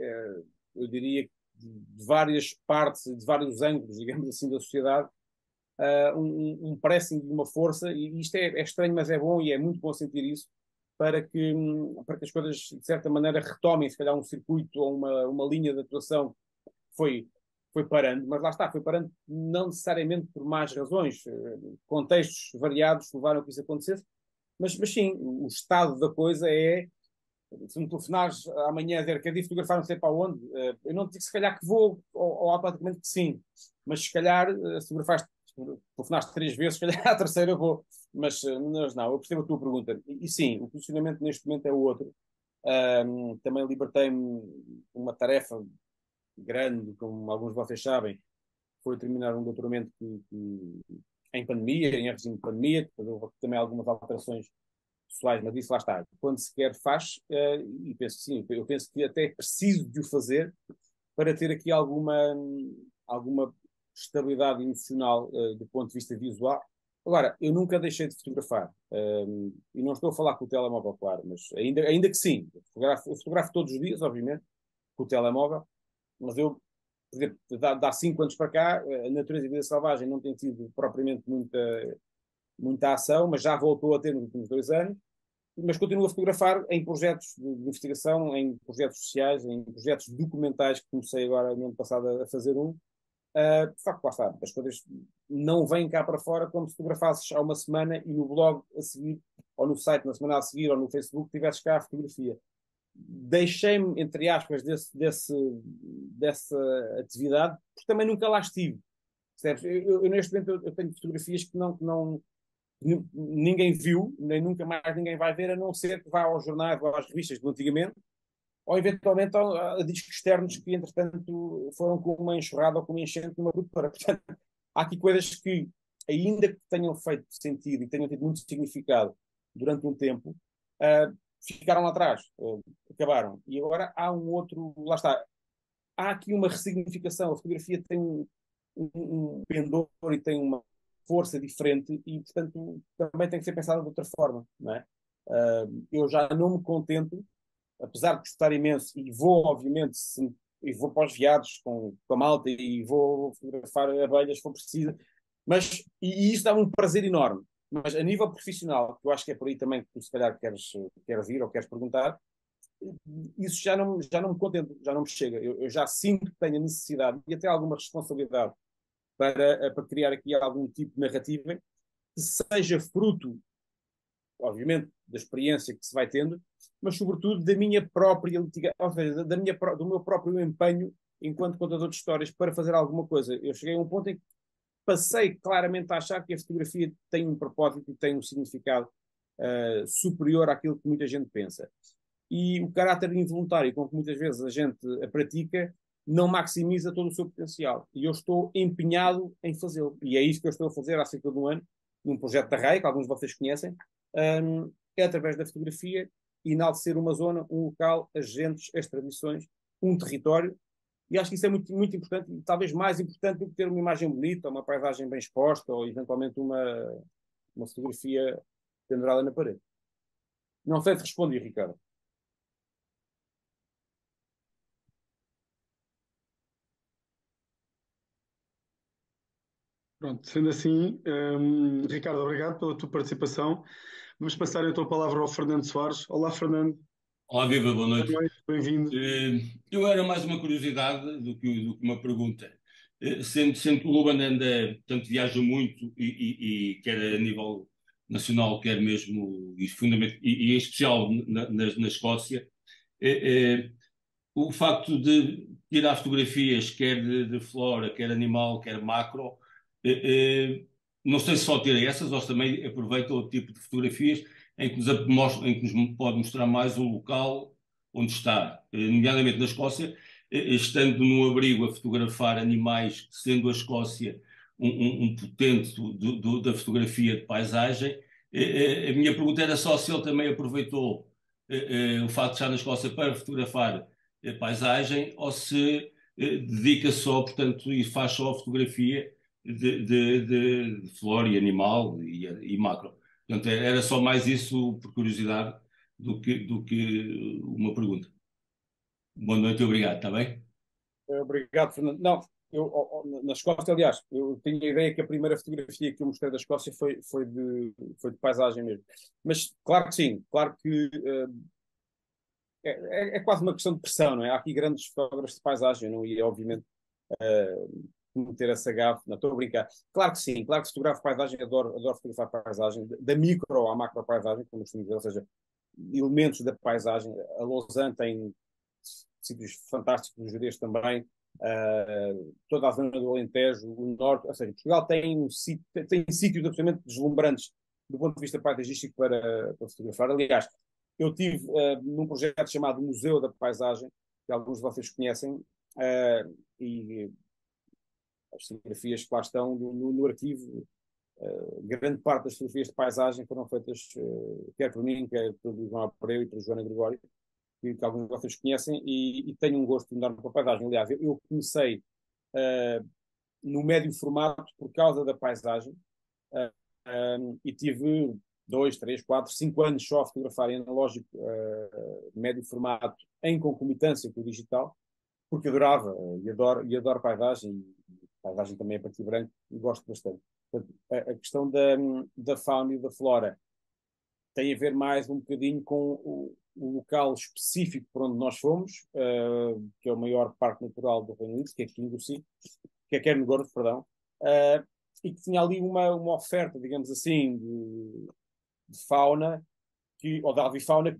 eu diria, de várias partes, de vários ângulos, digamos assim, da sociedade, um pressing de uma força, e isto é estranho, mas é bom, e é muito bom sentir isso, para que as coisas, de certa maneira, retomem, se calhar, um circuito ou uma linha de atuação que foi parando, mas lá está, foi parando não necessariamente por más razões, contextos variados levaram a que isso acontecesse, mas sim, o estado da coisa é, se me telefonares amanhã a dizer que é de fotografar não sei para onde, eu não te digo se calhar que vou, ou automaticamente que sim, mas se calhar se telefonaste 3 vezes, se calhar a terceira eu vou, mas não, eu percebo a tua pergunta, e sim, o posicionamento neste momento é o outro. Também libertei-me uma tarefa grande, como alguns de vocês sabem, foi terminar um doutoramento em pandemia, em regime de pandemia, depois houve também algumas alterações pessoais, mas isso lá está. Quando se quer, faz, e penso que sim, eu penso que até preciso de o fazer para ter aqui alguma estabilidade emocional do ponto de vista visual. Agora, eu nunca deixei de fotografar, e não estou a falar com o telemóvel, claro, mas ainda que sim, eu fotografo todos os dias, obviamente, com o telemóvel, mas eu, por exemplo, dá 5 anos para cá, a natureza e a vida selvagem não tem tido propriamente muita ação, mas já voltou a ter nos últimos 2 anos, mas continuo a fotografar em projetos de investigação, em projetos sociais, em projetos documentais, que comecei agora no ano passado a fazer um. De facto, lá está, as coisas não vêm cá para fora como se fotografasses há uma semana e no blog a seguir, ou no site na semana a seguir, ou no Facebook, tivesses cá a fotografia. Deixei-me, entre aspas, dessa atividade, porque também nunca lá estive. Eu neste momento eu tenho fotografias que não ninguém viu, nem nunca mais ninguém vai ver, a não ser que vá aos jornais ou às revistas de antigamente, ou eventualmente a discos externos que, entretanto, foram com uma enxurrada ou com uma enchente numa produtora. Portanto, há aqui coisas que, ainda que tenham feito sentido e tenham tido muito significado durante um tempo, ficaram lá atrás, acabaram. E agora há um outro, lá está, há aqui uma ressignificação. A fotografia tem um pendor e tem uma força diferente e, portanto, também tem que ser pensada de outra forma, não é? Eu já não me contento, apesar de gostar imenso, e vou, obviamente, e vou para os viados com a malta e vou fotografar abelhas se for preciso, mas, e isso dá-me um prazer enorme. Mas a nível profissional, que eu acho que é por aí também que tu se calhar queres vir ou queres perguntar, isso já não me contento, já não me chega. Eu já sinto que tenho a necessidade e até alguma responsabilidade para criar aqui algum tipo de narrativa que seja fruto, obviamente, da experiência que se vai tendo, mas sobretudo da minha própria, ou seja, do meu próprio empenho enquanto contador de histórias para fazer alguma coisa. Eu cheguei a um ponto em que passei claramente a achar que a fotografia tem um propósito e tem um significado superior àquilo que muita gente pensa. E o caráter involuntário com que muitas vezes a gente a pratica não maximiza todo o seu potencial. E eu estou empenhado em fazê-lo. E é isso que eu estou a fazer há cerca de um ano, num projeto da RAI, que alguns de vocês conhecem, é através da fotografia enaltecer uma zona, um local, as gentes, as tradições, um território. E acho que isso é muito, muito importante, e talvez mais importante do que ter uma imagem bonita, uma paisagem bem exposta, ou eventualmente uma fotografia pendurada na parede. Não sei se respondi, Ricardo. Pronto, sendo assim, Ricardo, obrigado pela tua participação. Vamos passar então a palavra ao Fernando Soares. Olá, Fernando. Olá, viva, boa Boa noite. noite, bem-vindo. Eu era mais uma curiosidade do que uma pergunta. Sendo que o Ruben anda, portanto, viaja muito e quer a nível nacional, quer mesmo, e em especial na Escócia, eh, eh, o facto de tirar fotografias, quer de flora, quer animal, quer macro, não sei se só tira essas ou se também aproveita outro tipo de fotografias em que nos pode mostrar mais o local onde está, nomeadamente na Escócia, estando num abrigo a fotografar animais, sendo a Escócia um potente da fotografia de paisagem. A minha pergunta era só se ele também aproveitou o facto de estar na Escócia para fotografar paisagem ou se dedica só, portanto, e faz só a fotografia de flora e animal e macro. Portanto, era só mais isso por curiosidade do que uma pergunta. Boa noite e obrigado, está bem? Obrigado, Fernando. Não, na Escócia, aliás, eu tinha a ideia que a primeira fotografia que eu mostrei da Escócia foi de paisagem mesmo. Mas, claro que sim, claro que é quase uma questão de pressão, não é? Há aqui grandes fotógrafos de paisagem, não ia, obviamente, cometer essa gafe. Não, estou a brincar. Claro que sim, claro que fotografo paisagem, adoro fotografar paisagem, da micro à macro paisagem, como costumo dizer, ou seja, elementos da paisagem. A Lausanne tem sítios fantásticos, os Jerez também, toda a zona do Alentejo, o Norte, ou seja, Portugal tem sítios absolutamente deslumbrantes do ponto de vista paisagístico para fotografar. Aliás, eu tive num projeto chamado Museu da Paisagem, que alguns de vocês conhecem, e as fotografias que lá estão no arquivo, grande parte das fotografias de paisagem foram feitas quer por mim, quer pelo João Abreu e pela Joana Gregório, que alguns de vocês conhecem, e tenho um gosto enorme pela paisagem. Aliás, eu comecei no médio formato por causa da paisagem, e tive 2, 3, 4, 5 anos só a fotografar em analógico, médio formato, em concomitância com o digital, porque adorava e adoro paisagem também a partir branco, e gosto bastante. Portanto, a questão da fauna e da flora tem a ver mais um bocadinho com o local específico por onde nós fomos, que é o maior parque natural do Reino Unido, que é Kingussy, que é Cairngorm, perdão, e que tinha ali uma oferta, digamos assim, de fauna, ou de avifauna,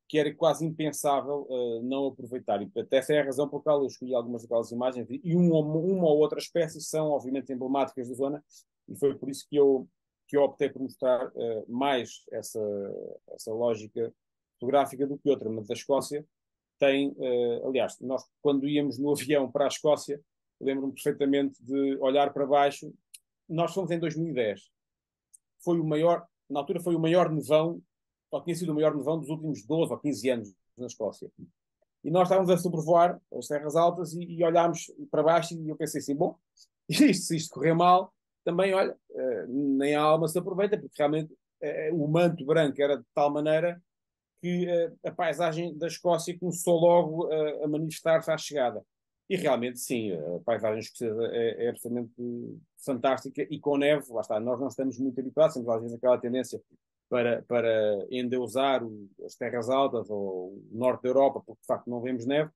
que era quase impensável não aproveitar. E até essa é a razão por qual eu escolhi algumas daquelas imagens, e uma ou outra espécie são, obviamente, emblemáticas da zona, e foi por isso que eu optei por mostrar mais essa lógica fotográfica do que outra. Mas a Escócia tem, aliás, nós quando íamos no avião para a Escócia, lembro-me perfeitamente de olhar para baixo. Nós fomos em 2010. Na altura foi o maior nevão, ou tinha sido o maior nevão dos últimos 12 ou 15 anos na Escócia. E nós estávamos a sobrevoar as terras altas e olhámos para baixo e eu pensei assim, bom, se isto correr mal, também, olha, nem a alma se aproveita, porque realmente o manto branco era de tal maneira que a paisagem da Escócia começou logo a manifestar-se à chegada. E realmente, sim, a paisagem escocesa é absolutamente fantástica e com neve, lá está, nós não estamos muito habituados, temos às vezes aquela tendência para endeusar as terras altas ou o norte da Europa, porque de facto não vemos neve,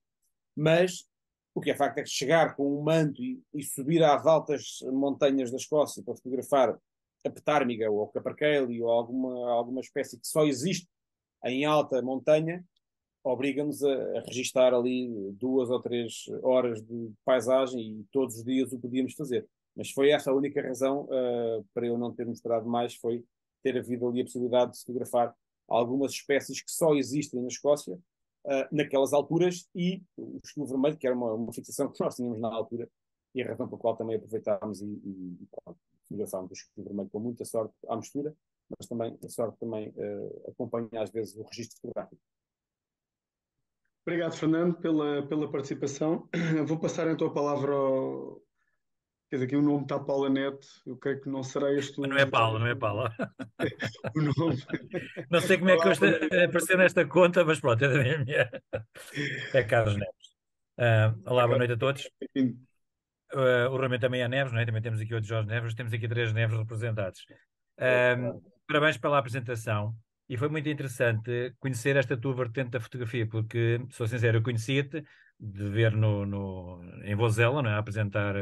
mas o que é facto é que chegar com um manto e subir às altas montanhas da Escócia para fotografar a petármiga ou a capercaillie ou alguma espécie que só existe em alta montanha, obriga-nos a registar ali 2 ou 3 horas de paisagem e todos os dias o podíamos fazer. Mas foi essa a única razão para eu não ter mostrado mais, foi ter havido ali a possibilidade de fotografar algumas espécies que só existem na Escócia, naquelas alturas, e o esquilo vermelho, que era uma fixação que nós tínhamos na altura, e a razão pela qual também aproveitámos e fotografaámos o esquilo vermelho com muita sorte à mistura, mas também a sorte também acompanha às vezes o registro fotográfico. Obrigado, Fernando, pela participação. Vou passar então a palavra Quer dizer, aqui o nome está Paula Net, eu creio que não será este Mas não é Paula, não é Paula. o nome. Não sei como é que eu Olá, boa noite. apareceu nesta conta, mas pronto, é da minha. É Carlos Neves. Olá, boa noite a todos. Bem-vindo. O Ramiro também é Neves, não é? Também temos aqui outros Jorge Neves, temos aqui 3 Neves representados. Parabéns pela apresentação e foi muito interessante conhecer esta tua vertente da fotografia, porque, sou sincero, eu conhecia-te de ver em Vozela, não é? A apresentar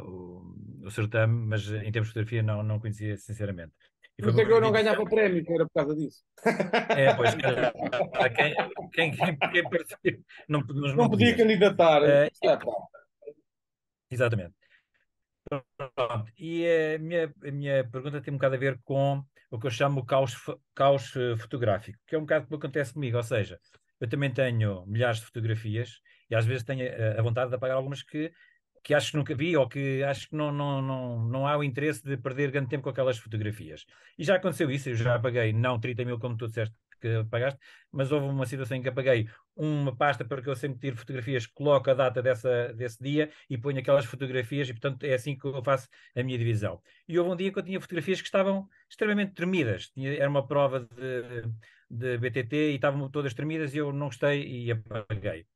o certame, mas em termos de fotografia não conhecia sinceramente. E Por foi isso é que eu muito não interessante. ganhava prémio, que era por causa disso. Pois, quem participou não Não podia podias. candidatar. Exatamente. Pronto. E a minha pergunta tem um bocado a ver com o que eu chamo o caos fotográfico, que é um bocado o que acontece comigo. Ou seja, eu também tenho milhares de fotografias e às vezes tenho a vontade de apagar algumas que acho que nunca vi ou que acho que não há o interesse de perder grande tempo com aquelas fotografias. E já aconteceu isso, eu já apaguei, não 30 mil como tu disseste que apagaste, mas houve uma situação em que apaguei uma pasta para que eu sempre tiro fotografias, coloco a data desse dia e ponho aquelas fotografias e, portanto, é assim que eu faço a minha divisão. E houve um dia que eu tinha fotografias que estavam extremamente tremidas. Era uma prova de BTT e estavam todas tremidas e eu não gostei e apaguei.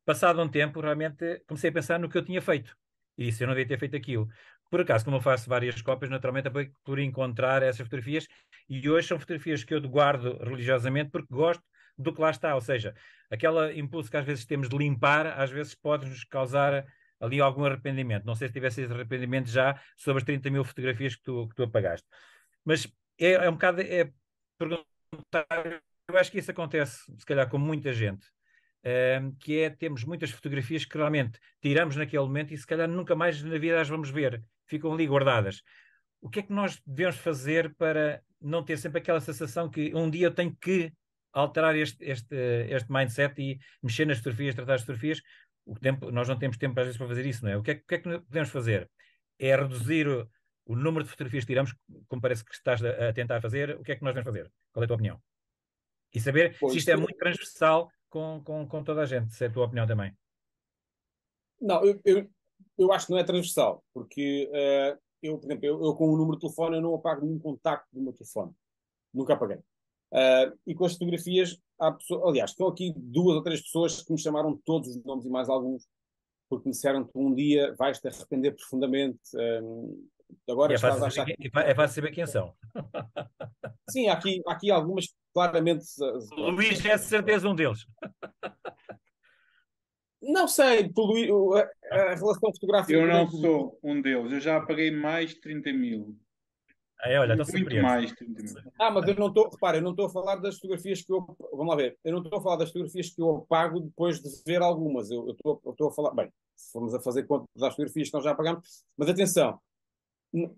Passado um tempo, realmente comecei a pensar no que eu tinha feito. E disse, eu não devia ter feito aquilo. Por acaso, como eu faço várias cópias, naturalmente acabei por encontrar essas fotografias e hoje são fotografias que eu guardo religiosamente porque gosto do que lá está. Ou seja, aquele impulso que às vezes temos de limpar, às vezes pode-nos causar ali algum arrependimento. Não sei se tivesse esse arrependimento já sobre as 30 mil fotografias que tu apagaste. Mas é um bocado perguntar, eu acho que isso acontece, se calhar, com muita gente. Que é, temos muitas fotografias que realmente tiramos naquele momento e se calhar nunca mais na vida as vamos ver, ficam ali guardadas. O que é que nós devemos fazer para não ter sempre aquela sensação que um dia eu tenho que alterar este mindset e mexer nas fotografias, tratar as fotografias? Nós não temos tempo às vezes para fazer isso, não é? O que é que podemos fazer? É reduzir o número de fotografias que tiramos, como parece que estás a tentar fazer. O que é que nós devemos fazer? Qual é a tua opinião? E saber se isto é muito transversal com toda a gente, se é a tua opinião também. Não, eu acho que não é transversal, porque por exemplo, eu com o número de telefone eu não apago nenhum contacto do meu telefone. Nunca apaguei. E com as fotografias, aliás, estão aqui 2 ou 3 pessoas que me chamaram todos os nomes e mais alguns, porque me disseram que um dia vais-te arrepender profundamente. Agora estás a achar que... É fácil saber quem são. Sim, há aqui algumas claramente... O Luís é de certeza um deles. Não sei, a relação fotográfica... Eu não sou um deles, eu já apaguei mais de 30 mil. Olha, Muito mais de 30 mil. Mas eu não estou, repara, eu não estou a falar das fotografias que eu... Vamos lá ver, eu não estou a falar das fotografias que eu apago depois de ver algumas. Eu estou a falar... Bem, se formos a fazer conta das fotografias que nós já apagamos, mas atenção,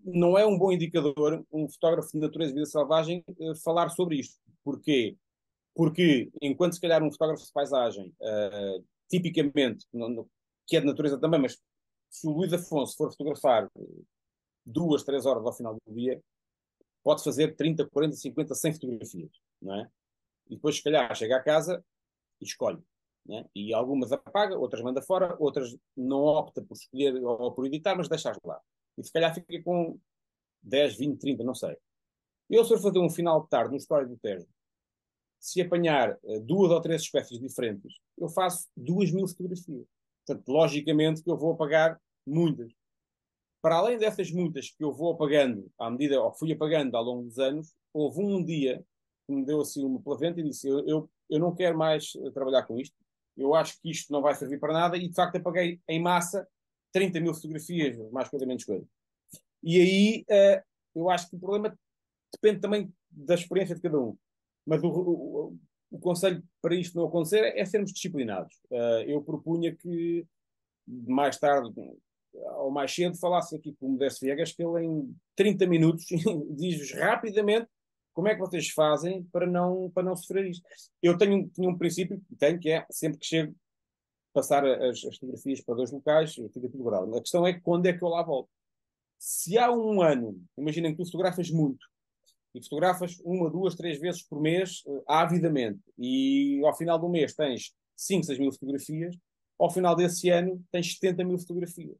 não é um bom indicador um fotógrafo de natureza e vida selvagem falar sobre isto. Porquê? Porque enquanto se calhar um fotógrafo de paisagem, tipicamente, que é de natureza também, mas se o Luís Afonso for fotografar 2, 3 horas ao final do dia, pode fazer 30, 40, 50, 100 fotografias, não é? E depois se calhar chega à casa e escolhe. Né? E algumas apaga, outras manda fora, outras não opta por escolher ou por editar, mas deixa lá. E se calhar fica com 10, 20, 30, não sei. Eu, se for fazer um final de tarde no História do Tejo, se apanhar 2 ou 3 espécies diferentes, eu faço 2.000 fotografias. Portanto, logicamente que eu vou apagar muitas. Para além dessas muitas que eu vou apagando à medida, ou fui apagando ao longo dos anos, houve um dia que me deu assim uma pela venta e disse, eu não quero mais trabalhar com isto, eu acho que isto não vai servir para nada, e de facto apaguei em massa 30 mil fotografias, mais coisa, menos coisa. E aí eu acho que o problema depende também da experiência de cada um. Mas o conselho para isto não acontecer é sermos disciplinados. Eu propunha que mais tarde ou mais cedo falasse aqui com o Modesto Viegas, que ele em 30 minutos diz-vos rapidamente como é que vocês fazem para não sofrer isto. Eu tinha um princípio, que é sempre que chego passar as fotografias para 2 locais, fica tudo guardado. A questão é quando é que eu lá volto. Se há um ano, imaginem que tu fotografas muito, e fotografas 1, 2, 3 vezes por mês, avidamente, e ao final do mês tens 5, 6 mil fotografias, ao final desse ano tens 70 mil fotografias.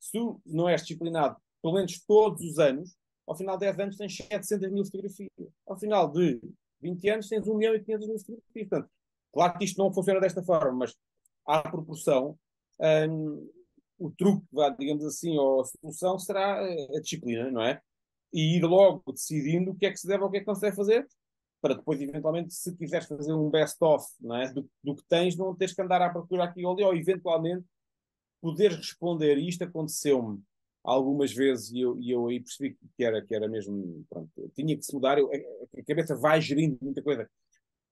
Se tu não és disciplinado, pelo menos todos os anos, ao final de 10 anos tens 700 mil fotografias. Ao final de 20 anos tens 1.500.000 fotografias. Portanto, claro que isto não funciona desta forma, mas à proporção, o truque, digamos assim, ou a solução será a disciplina, não é? E ir logo decidindo o que é que se deve ou o que é que não se deve fazer, para depois, eventualmente, se quiseres fazer um best-of, não é? do que tens, não teres que andar à procura aqui ou ali, ou eventualmente poderes responder. E isto aconteceu-me algumas vezes e eu aí percebi que era mesmo, pronto, tinha que se mudar, a cabeça vai gerindo muita coisa.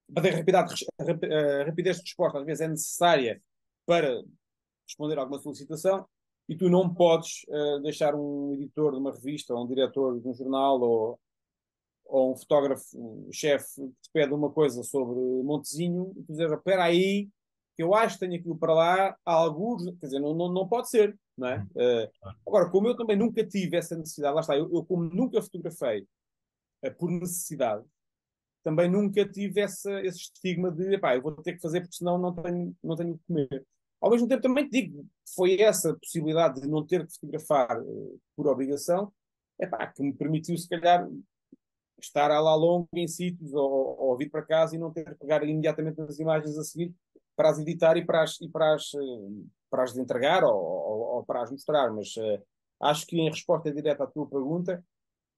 Mas a rapidez de resposta às vezes é necessária para responder a alguma solicitação e tu não podes deixar um editor de uma revista ou um diretor de um jornal ou um fotógrafo-chefe que te pede uma coisa sobre Montezinho e tu dizes, espera aí, que eu acho que tenho aquilo para lá, há alguns, quer dizer, não pode ser, não é? Agora, como eu também nunca tive essa necessidade, lá está, eu como nunca fotografei por necessidade, também nunca tive esse estigma de, epá, eu vou ter que fazer porque senão não tenho o que comer. Ao mesmo tempo também te digo, foi essa possibilidade de não ter que fotografar por obrigação, epá, que me permitiu se calhar estar lá longo em sítios ou vir para casa e não ter que pegar imediatamente as imagens a seguir para as editar e para as entregar ou para as mostrar. Mas acho que em resposta direta à tua pergunta,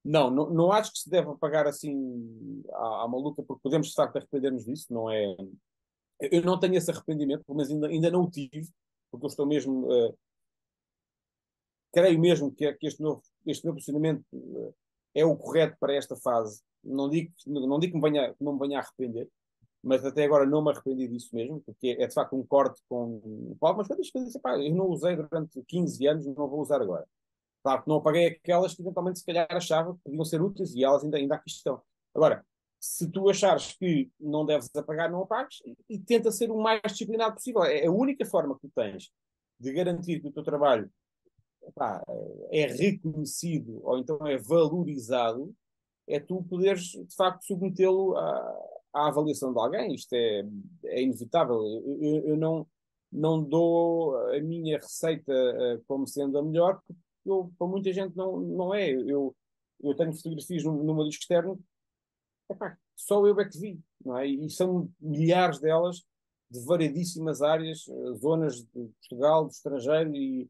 não acho que se deve pagar assim à maluca, porque podemos de facto arrepender-nos disso, não é? Eu não tenho esse arrependimento, mas ainda não o tive, porque eu estou mesmo, creio mesmo que este meu posicionamento é o correto para esta fase. Não digo que não me venha a arrepender, mas até agora não me arrependi disso mesmo, porque é de facto um corte com algumas coisas que eu disse, pá, eu não usei durante 15 anos, não vou usar agora. Claro que não apaguei aquelas que eventualmente se calhar achava que podiam ser úteis e elas ainda aqui estão. Agora, se tu achares que não deves apagar, não apagues e tenta ser o mais disciplinado possível. É a única forma que tu tens de garantir que o teu trabalho, epá, é reconhecido ou então é valorizado, é tu poderes de facto submetê-lo à avaliação de alguém. Isto é inevitável. Eu não dou a minha receita como sendo a melhor, porque para muita gente não é. Eu tenho fotografias no meu disco externo, epá, só eu é que vi, não é? E são milhares delas de variedíssimas áreas, zonas de Portugal, do estrangeiro, e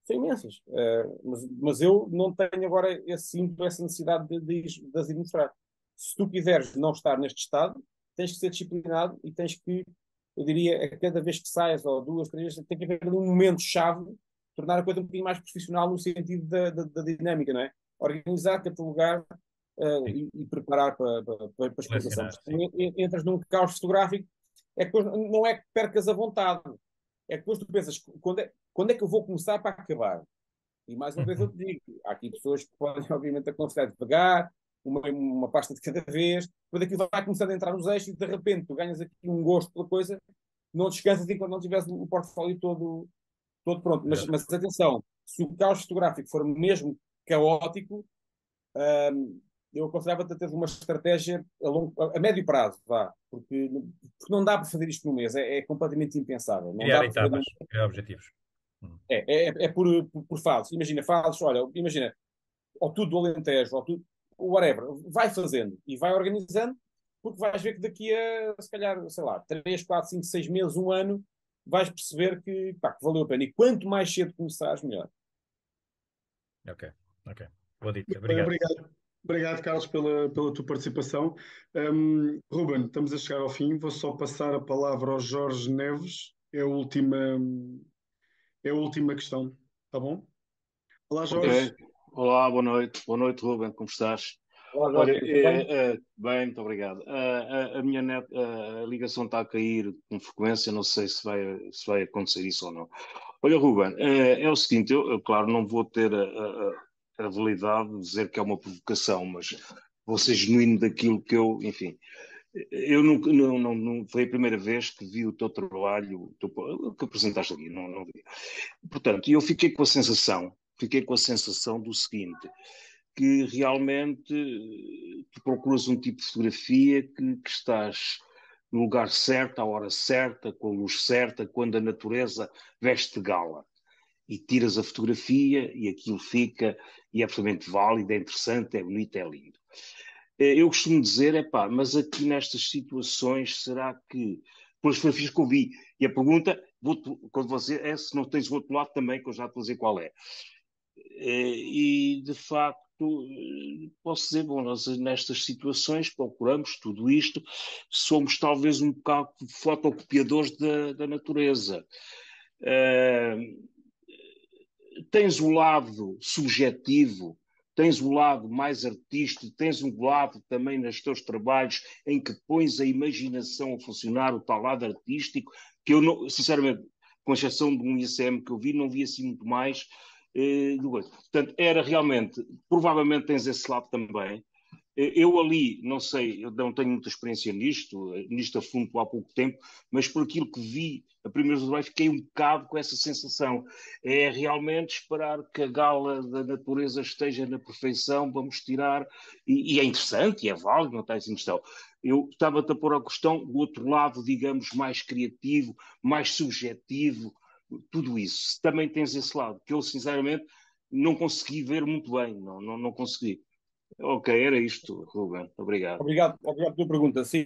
são imensas. Mas eu não tenho agora essa necessidade de as ir mostrar. Se tu quiseres não estar neste estado, tens que ser disciplinado e tens que, eu diria, a cada vez que saias, ou 2, 3 vezes, tem que haver um momento-chave, tornar a coisa um bocadinho mais profissional no sentido da dinâmica, não é? Organizar, catalogar e preparar para exportação. Entras num caos fotográfico, é que não é que percas a vontade, é que depois tu pensas, quando é que eu vou começar para acabar? E mais uma vez eu te digo, há aqui pessoas que podem, obviamente, aconselhar de pegar uma pasta de cada vez, depois aquilo vai começando a entrar nos eixos e de repente tu ganhas aqui um gosto pela coisa, não descansas enquanto não tiveres o portfólio todo pronto. Mas atenção, se o caos fotográfico for mesmo caótico, eu aconselhava-te a ter uma estratégia a médio prazo, porque não dá para fazer isto num mês, é completamente impensável. Não dá para fazer criar objetivos. É por fases. Imagina, imagina, ou tudo do Alentejo, ou tudo, whatever, vai fazendo e vai organizando, porque vais ver que daqui a, se calhar, sei lá, 3, 4, 5, 6 meses, um ano, vais perceber que valeu a pena. E quanto mais cedo começares, melhor. Ok. Boa dito. Obrigado. Obrigado, Carlos, pela tua participação. Ruben, estamos a chegar ao fim. Vou só passar a palavra ao Jorge Neves. É a última questão. Tá bom? Olá, Jorge. Ok. Olá, boa noite. Boa noite, Ruben. Como estás? Olá, Jorge. Olha, bem, muito obrigado. A minha a ligação está a cair com frequência, não sei se vai acontecer isso ou não. Olha, Ruben, é o seguinte, eu, claro, não vou ter a validade de dizer que é uma provocação, mas vou ser genuíno daquilo que eu, enfim, eu não foi a primeira vez que vi o teu trabalho, o que apresentaste aqui, não vi. Portanto, eu fiquei com a sensação do seguinte, que realmente tu procuras um tipo de fotografia que estás no lugar certo, à hora certa, com a luz certa, quando a natureza veste de gala. e tiras a fotografia e aquilo fica e é absolutamente válido, é interessante, é bonito, é lindo. Eu costumo dizer, mas aqui nestas situações, será que, pelas fotografias que eu vi, e a pergunta, quando você é se não tens o outro lado também, que eu já te vou dizer qual é. E, de facto, posso dizer, bom, nós nestas situações procuramos tudo isto, somos talvez um bocado fotocopiadores da natureza. Tens o lado subjetivo, tens o lado mais artístico, tens um lado também nos teus trabalhos em que pões a imaginação a funcionar, o tal lado artístico, que eu, não, sinceramente, com exceção de um ICM que eu vi, não vi assim muito mais. Portanto, era realmente, provavelmente tens esse lado também. Eu ali, não sei, eu não tenho muita experiência nisto a fundo há pouco tempo, mas por aquilo que vi a primeira vez fiquei um bocado com essa sensação. É realmente esperar que a gala da natureza esteja na perfeição, vamos tirar, e é interessante, e é válido, não está em questão. Eu estava-te a pôr a questão do outro lado, digamos, mais criativo, mais subjetivo, tudo isso. Também tens esse lado, que eu sinceramente não consegui ver muito bem, não consegui. Ok, era isto, Ruben. Obrigado. Obrigado pela tua pergunta. Sim,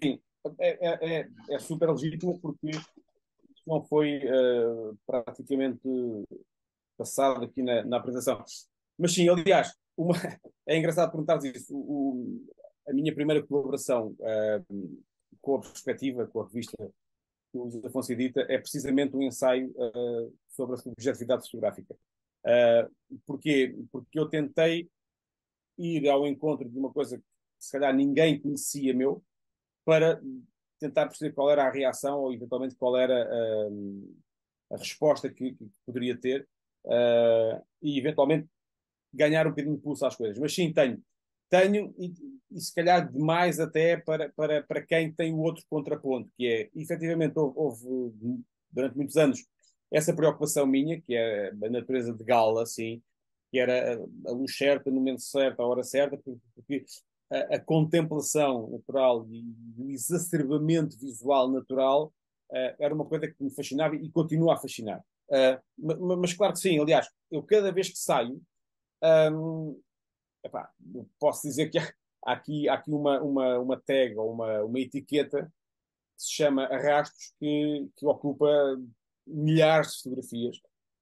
é super legítimo porque não foi praticamente passado aqui na apresentação. Mas sim, aliás, é engraçado perguntar isso. A minha primeira colaboração com a Perspectiva, com a revista que o Luís Afonso edita, é precisamente um ensaio sobre a subjetividade fotográfica. Porquê? Porque eu tentei ir ao encontro de uma coisa que se calhar ninguém conhecia meu, para tentar perceber qual era a reação ou eventualmente qual era a resposta que poderia ter e eventualmente ganhar um bocadinho de pulso às coisas. Mas sim, tenho e se calhar demais até para quem tem o outro contraponto, que é, efetivamente, houve durante muitos anos essa preocupação minha, que é a natureza de gala, assim, que era a luz certa, no momento certo, a hora certa, porque a contemplação natural e o exacerbamento visual natural era uma coisa que me fascinava e continua a fascinar. Mas claro que sim, aliás, eu cada vez que saio, posso dizer que há aqui uma tag ou uma etiqueta que se chama Arrastos, que ocupa milhares de fotografias.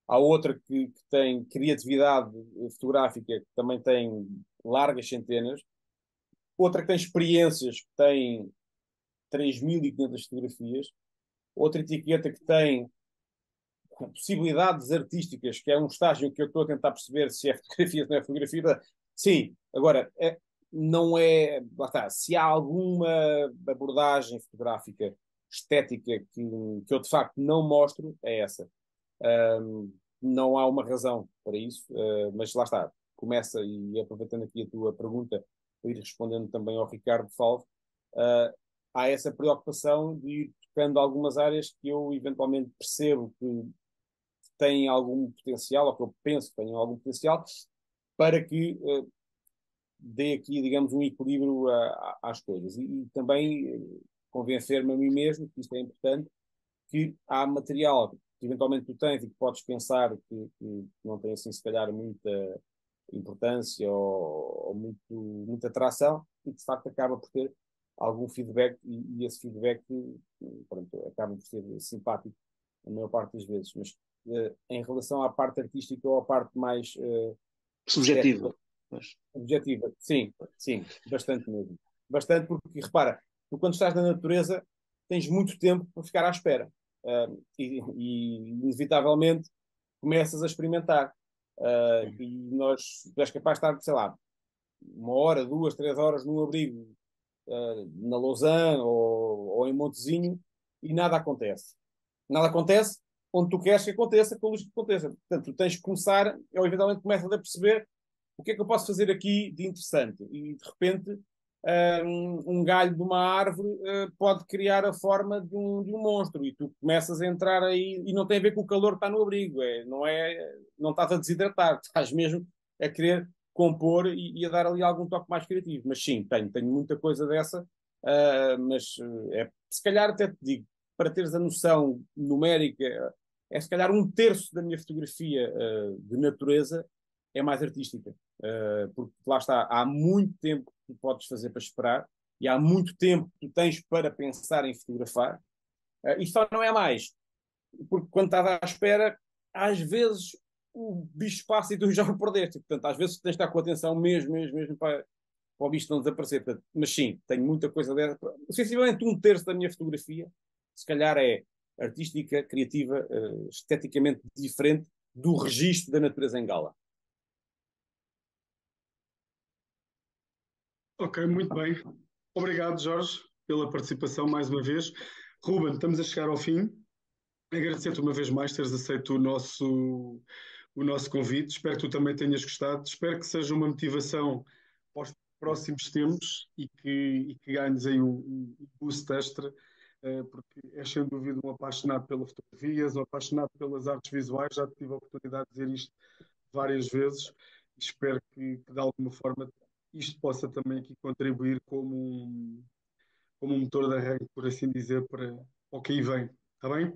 Há outra que tem criatividade fotográfica, que também tem largas centenas. Outra que tem experiências, que tem 3.500 fotografias. Outra etiqueta que tem possibilidades artísticas, que é um estágio que eu estou a tentar perceber se é fotografia ou não é fotografia. Sim, agora, não é... Lá está, se há alguma abordagem fotográfica estética que eu de facto não mostro, é essa. Não há uma razão para isso, mas lá está, começa, e aproveitando aqui a tua pergunta, para ir respondendo também ao Ricardo Falvo, há essa preocupação de ir tocando algumas áreas que eu eventualmente percebo que têm algum potencial, ou que eu penso que têm algum potencial, para que dê aqui, digamos, um equilíbrio às coisas. E também convencer-me a mim mesmo, que isto é importante, que há material que eventualmente tu tens e que podes pensar que não tem, assim, se calhar, muita importância ou muita atração, e que de facto acaba por ter algum feedback, e esse feedback, pronto, acaba por ser simpático na maior parte das vezes. Mas em relação à parte artística ou à parte mais subjetiva, objetiva, sim, bastante mesmo. Bastante, porque repara, tu quando estás na natureza tens muito tempo para ficar à espera. E inevitavelmente começas a experimentar. E tu és capaz de estar, sei lá, 1 hora, 2, 3 horas num abrigo na Lausanne ou em Montezinho, e nada acontece. Nada acontece onde tu queres que aconteça, com a luz que aconteça. Portanto, tu tens que começar, ou eventualmente começas a perceber o que é que eu posso fazer aqui de interessante. E de repente um galho de uma árvore pode criar a forma de um monstro, e tu começas a entrar aí, e não tem a ver com o calor que está no abrigo, não estás a desidratar, estás mesmo a querer compor e a dar ali algum toque mais criativo. Mas sim, tenho muita coisa dessa, mas se calhar até te digo, para teres a noção numérica é se calhar 1/3 da minha fotografia de natureza é mais artística. Porque lá está, há muito tempo que tu podes fazer para esperar e há muito tempo que tu tens para pensar em fotografar. E só não é mais, porque quando estás à espera, às vezes o bicho passa e tu já o perdeste. Portanto, às vezes tens de estar com atenção mesmo para o bicho não desaparecer. Portanto, mas sim, tenho muita coisa dessa. Sensivelmente 1/3 da minha fotografia, se calhar é artística, criativa, esteticamente diferente do registro da natureza em gala. Ok, muito bem. Obrigado, Jorge, pela participação mais uma vez. Ruben, estamos a chegar ao fim. Agradecer-te uma vez mais teres aceito o nosso convite. Espero que tu também tenhas gostado. Espero que seja uma motivação para os próximos tempos e que ganhes aí um boost extra, porque és sem dúvida um apaixonado pela fotografia, um apaixonado pelas artes visuais. Já tive a oportunidade de dizer isto várias vezes. Espero que de alguma forma isto possa também aqui contribuir como um motor de arranque, por assim dizer, para o que aí vem. Está bem?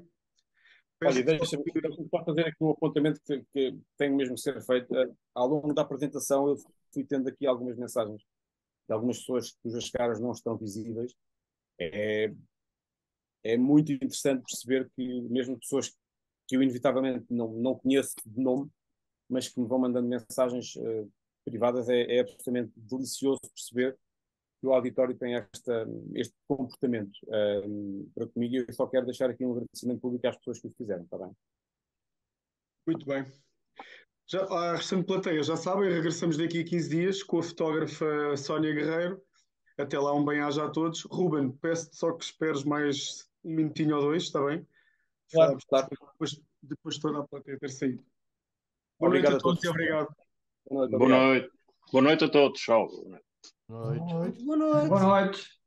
Olha, Peço deixa-me só fazer aqui um apontamento que tem mesmo que ser feito. Ao longo da apresentação, eu fui tendo aqui algumas mensagens de algumas pessoas cujas caras não estão visíveis. É muito interessante perceber que mesmo pessoas que eu inevitavelmente não conheço de nome, mas que me vão mandando mensagens privadas, é absolutamente delicioso perceber que o auditório tem este comportamento para comigo. Eu só quero deixar aqui um agradecimento público às pessoas que o fizeram, está bem? Muito bem. Já, a restante plateia, já sabem, regressamos daqui a 15 dias com a fotógrafa Sónia Guerreiro. Até lá, um bem-aja a todos. Ruben, peço-te só que esperes mais um minutinho ou dois, está bem? Claro, claro. Depois toda a plateia ter saído. Boa Obrigado noite a todos a todos. e obrigado. Boa noite. Boa noite a todos. Tchau. Boa noite. Boa noite.